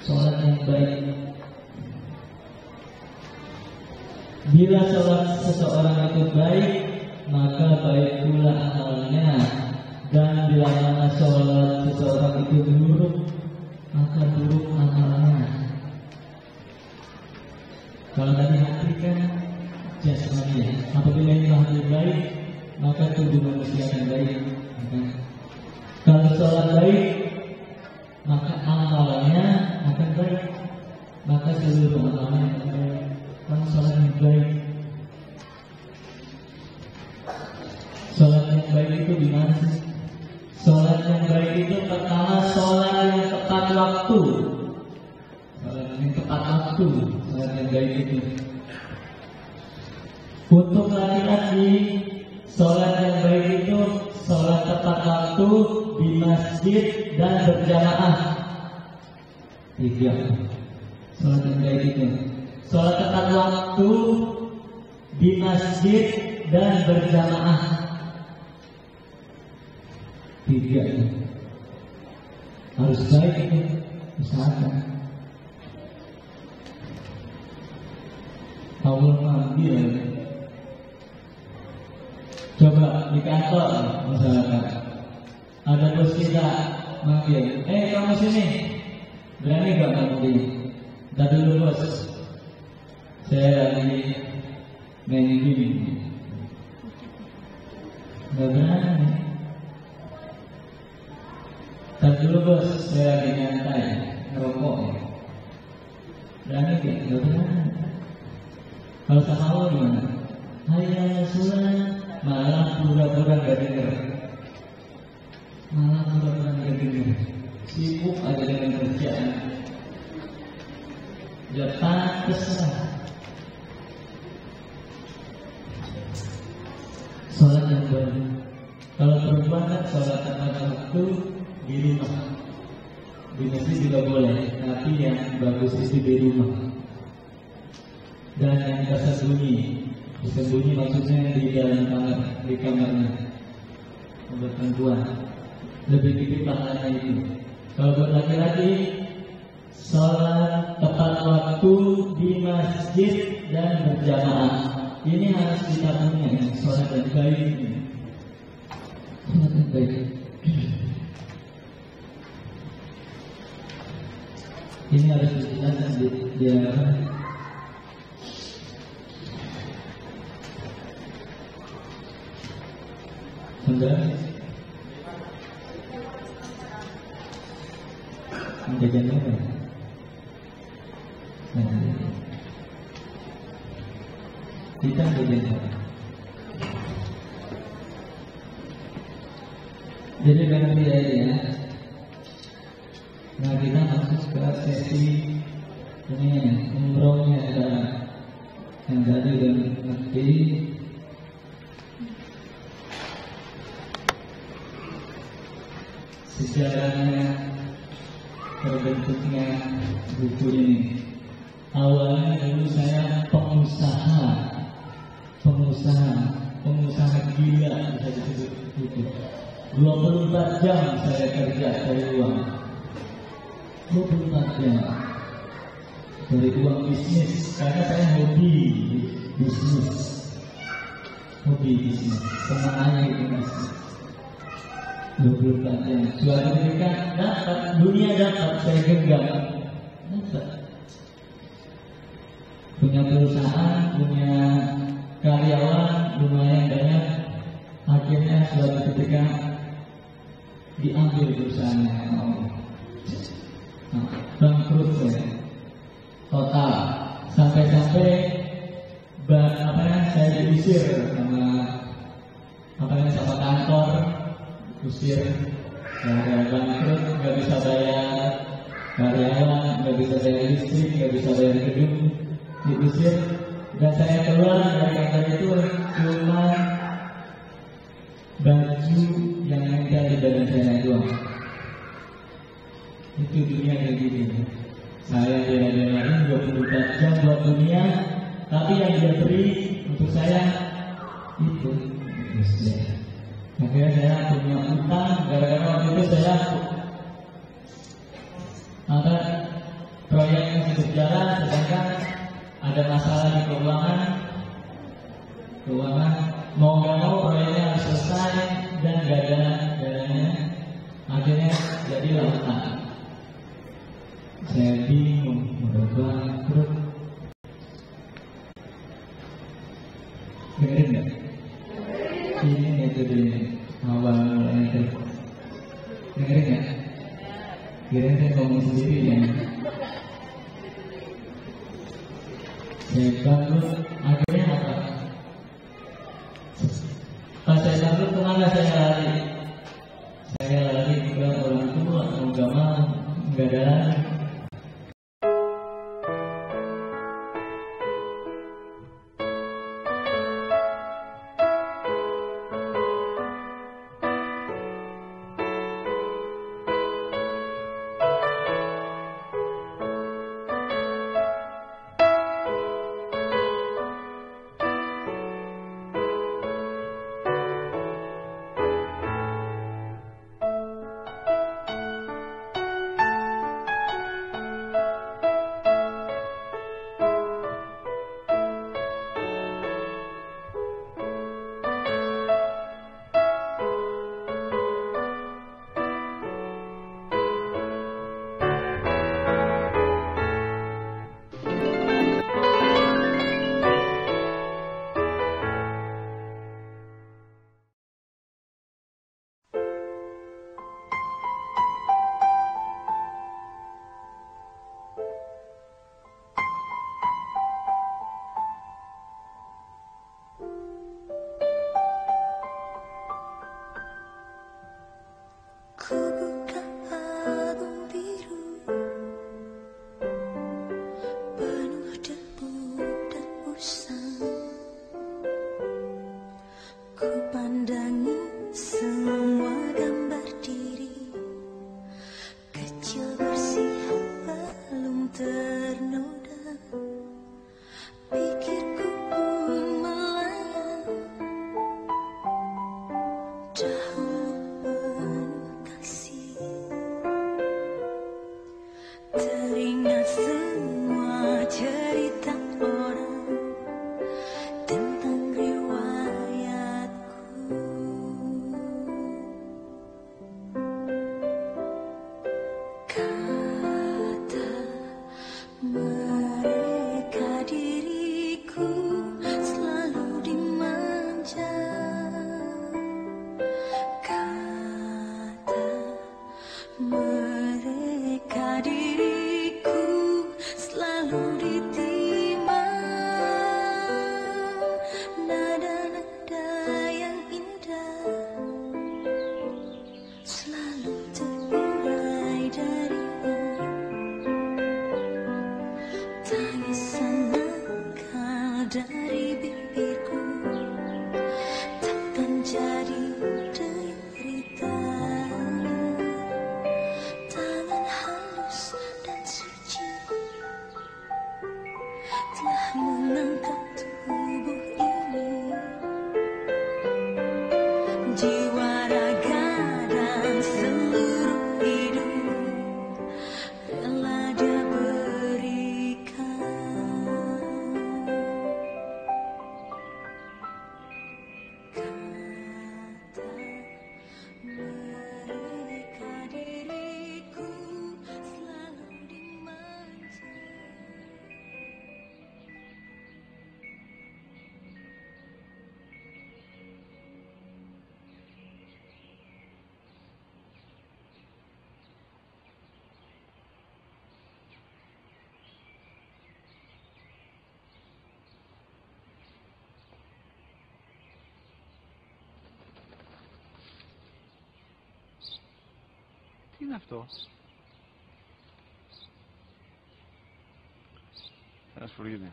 Speaker 7: Sholat yang baik, bila sholat seseorang itu baik, maka baik pula amalnya. Dan bila mana sholat seseorang itu buruk, maka buruk amalnya. Kalau tadi hati kan jasmani, apabila ini hati baik, maka tubuh manusia akan baik. Kalau sholat baik, maka amalnya akan baik, maka seluruh amalnya akan baik. Kalau sholat yang baik, sholat yang baik itu di mana? Sholat yang baik itu pertama sholat yang tepat waktu. Sholat yang tepat waktu, sholat yang baik itu. Untuk laki-laki, sholat yang baik itu sholat tepat waktu di masjid dan berjamaah. 3. Sholat yang baik itu sholat tepat waktu di masjid dan berjamaah. 3. Harus baik itu, usahakan. Allah manggil. Coba di kantor misalkan ada bos kita manggil, kamu sini, berani gak kamu sini? Tadi dulu bos, saya lagi main game. Gak berani. Tadi dulu bos, saya lagi nyantai, ngerokok. Berani gak? Gak berani. Kalau sama Allah gimana? Hayya sholat, malah pura-pura gak denger. Malah pura-pura gak denger. Sibuk aja dengan kerjaan. Ya pantes lah. Sholat yang baru. Kalau perempuan kan sholat tepat waktu di rumah. Di masjid juga boleh, tapi yang bagus itu di rumah. Dan yang tersembunyi maksudnya di dalam kamar, di kamarnya. Untuk perempuan lebih gede pahalanya itu. Kalau buat laki-laki, sholat tepat waktu di masjid dan berjamaah. Ini harus kita punya, sholat yang baik ini. Sholat yang baik. Ini harus dijelaskan dia. Sudah menjaga apa? Kita menjaga apa? Jadi dengan dia ya. Nah kita masuk ke sesi ini umrohnya sekarang. Yang tadi dan nanti sejarahnya terbentuknya buku ini. Awalnya dulu saya pengusaha gila bisa disebut itu. 24 jam saya kerja cari uang. 24 jam dari uang bisnis, karena saya hobi bisnis, semangatnya itu bisnis. 24 jam. Suatu ketika dapat, dunia dapat, saya genggam. Dapat. Punya perusahaan, punya karyawan, lumayan banyak. Akhirnya suatu ketika diambil perusahaannya. Bangkrut saya. Total. Sampai-sampai saya diusir sama kantor. Usir, bangkrut, nggak bisa bayar, nggak jalan, nggak bisa bayar listrik, nggak bisa bayar gedung, diusir, dan saya keluar dari kantor itu cuma baju yang nempel di badan saya doang. Itu dunia kayak gitu. Saya bela-belain 24 jam buat dunia, tapi yang dia beri untuk saya itu ya. Akhirnya saya punya utang gara-gara waktu itu saya proyek masih berjalan, sedangkan ada masalah di keuangan mau nggak mau proyeknya harus selesai dan gak ada dananya. Akhirnya jadilah utang. Saya bingung merubah grup. Dengerin nggak? Ini metode awal mulanya itu. Dengerin nggak? Kira saya ngomong sendiri ya. Saya bangun, akhirnya apa? Pas saya bangun kemana saya lari? Saya lari ke orang tua, mau gak mau, nggak ada lari.
Speaker 8: Τι είναι αυτό? Ένα σπουργίτη.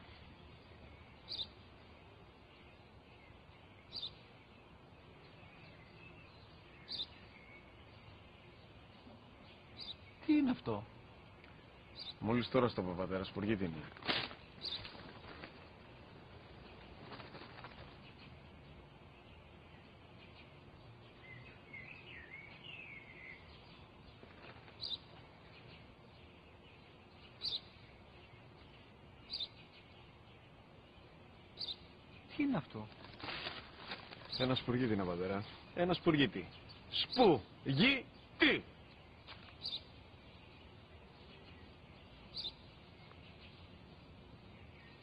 Speaker 9: Τι είναι αυτό?
Speaker 8: Μόλις τώρα στο είπα, πατέρα, σπουργίτη είναι.
Speaker 9: Τι είναι αυτό?
Speaker 8: Ένα σπουργίτη είναι, πατέρα. Ένα σπουργίτη. Σπου-γι-τι.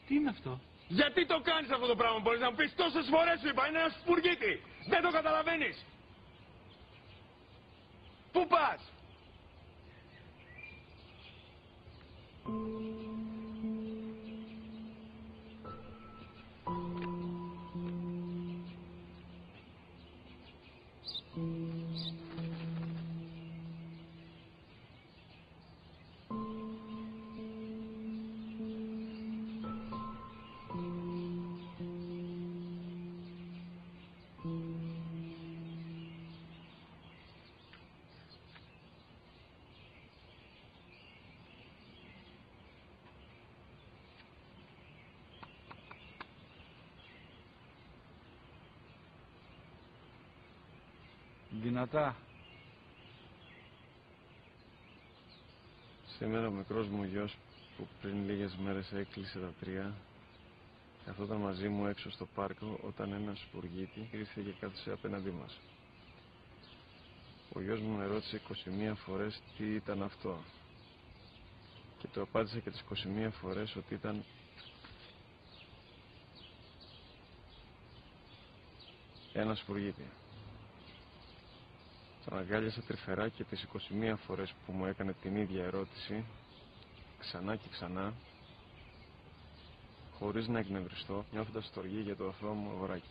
Speaker 9: Τι είναι αυτό?
Speaker 8: Γιατί το κάνεις αυτό το πράγμα, μπορείς να μου πεις? Τόσες φορές σου είπα, είναι ένα σπουργίτη. Δεν το καταλαβαίνεις. Πού πας?
Speaker 9: Δυνατά.
Speaker 8: Σήμερα ο μικρός μου γιος που πριν λίγες μέρες έκλεισε τα 3 καθόταν μαζί μου έξω στο πάρκο όταν ένα σπουργίτη ήρθε και κάθισε απέναντί μας. Ο γιος μου με ρώτησε 21 φορές τι ήταν αυτό και του απάντησα και τις 21 φορές ότι ήταν ένα σπουργίτη. Τον αγκάλιασα τρυφερά και τις 21 φορές που μου έκανε την ίδια ερώτηση, ξανά και ξανά, χωρίς να εκνευριστώ, νιώθοντας στοργή για το αθώο μου αγοράκι.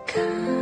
Speaker 10: Kau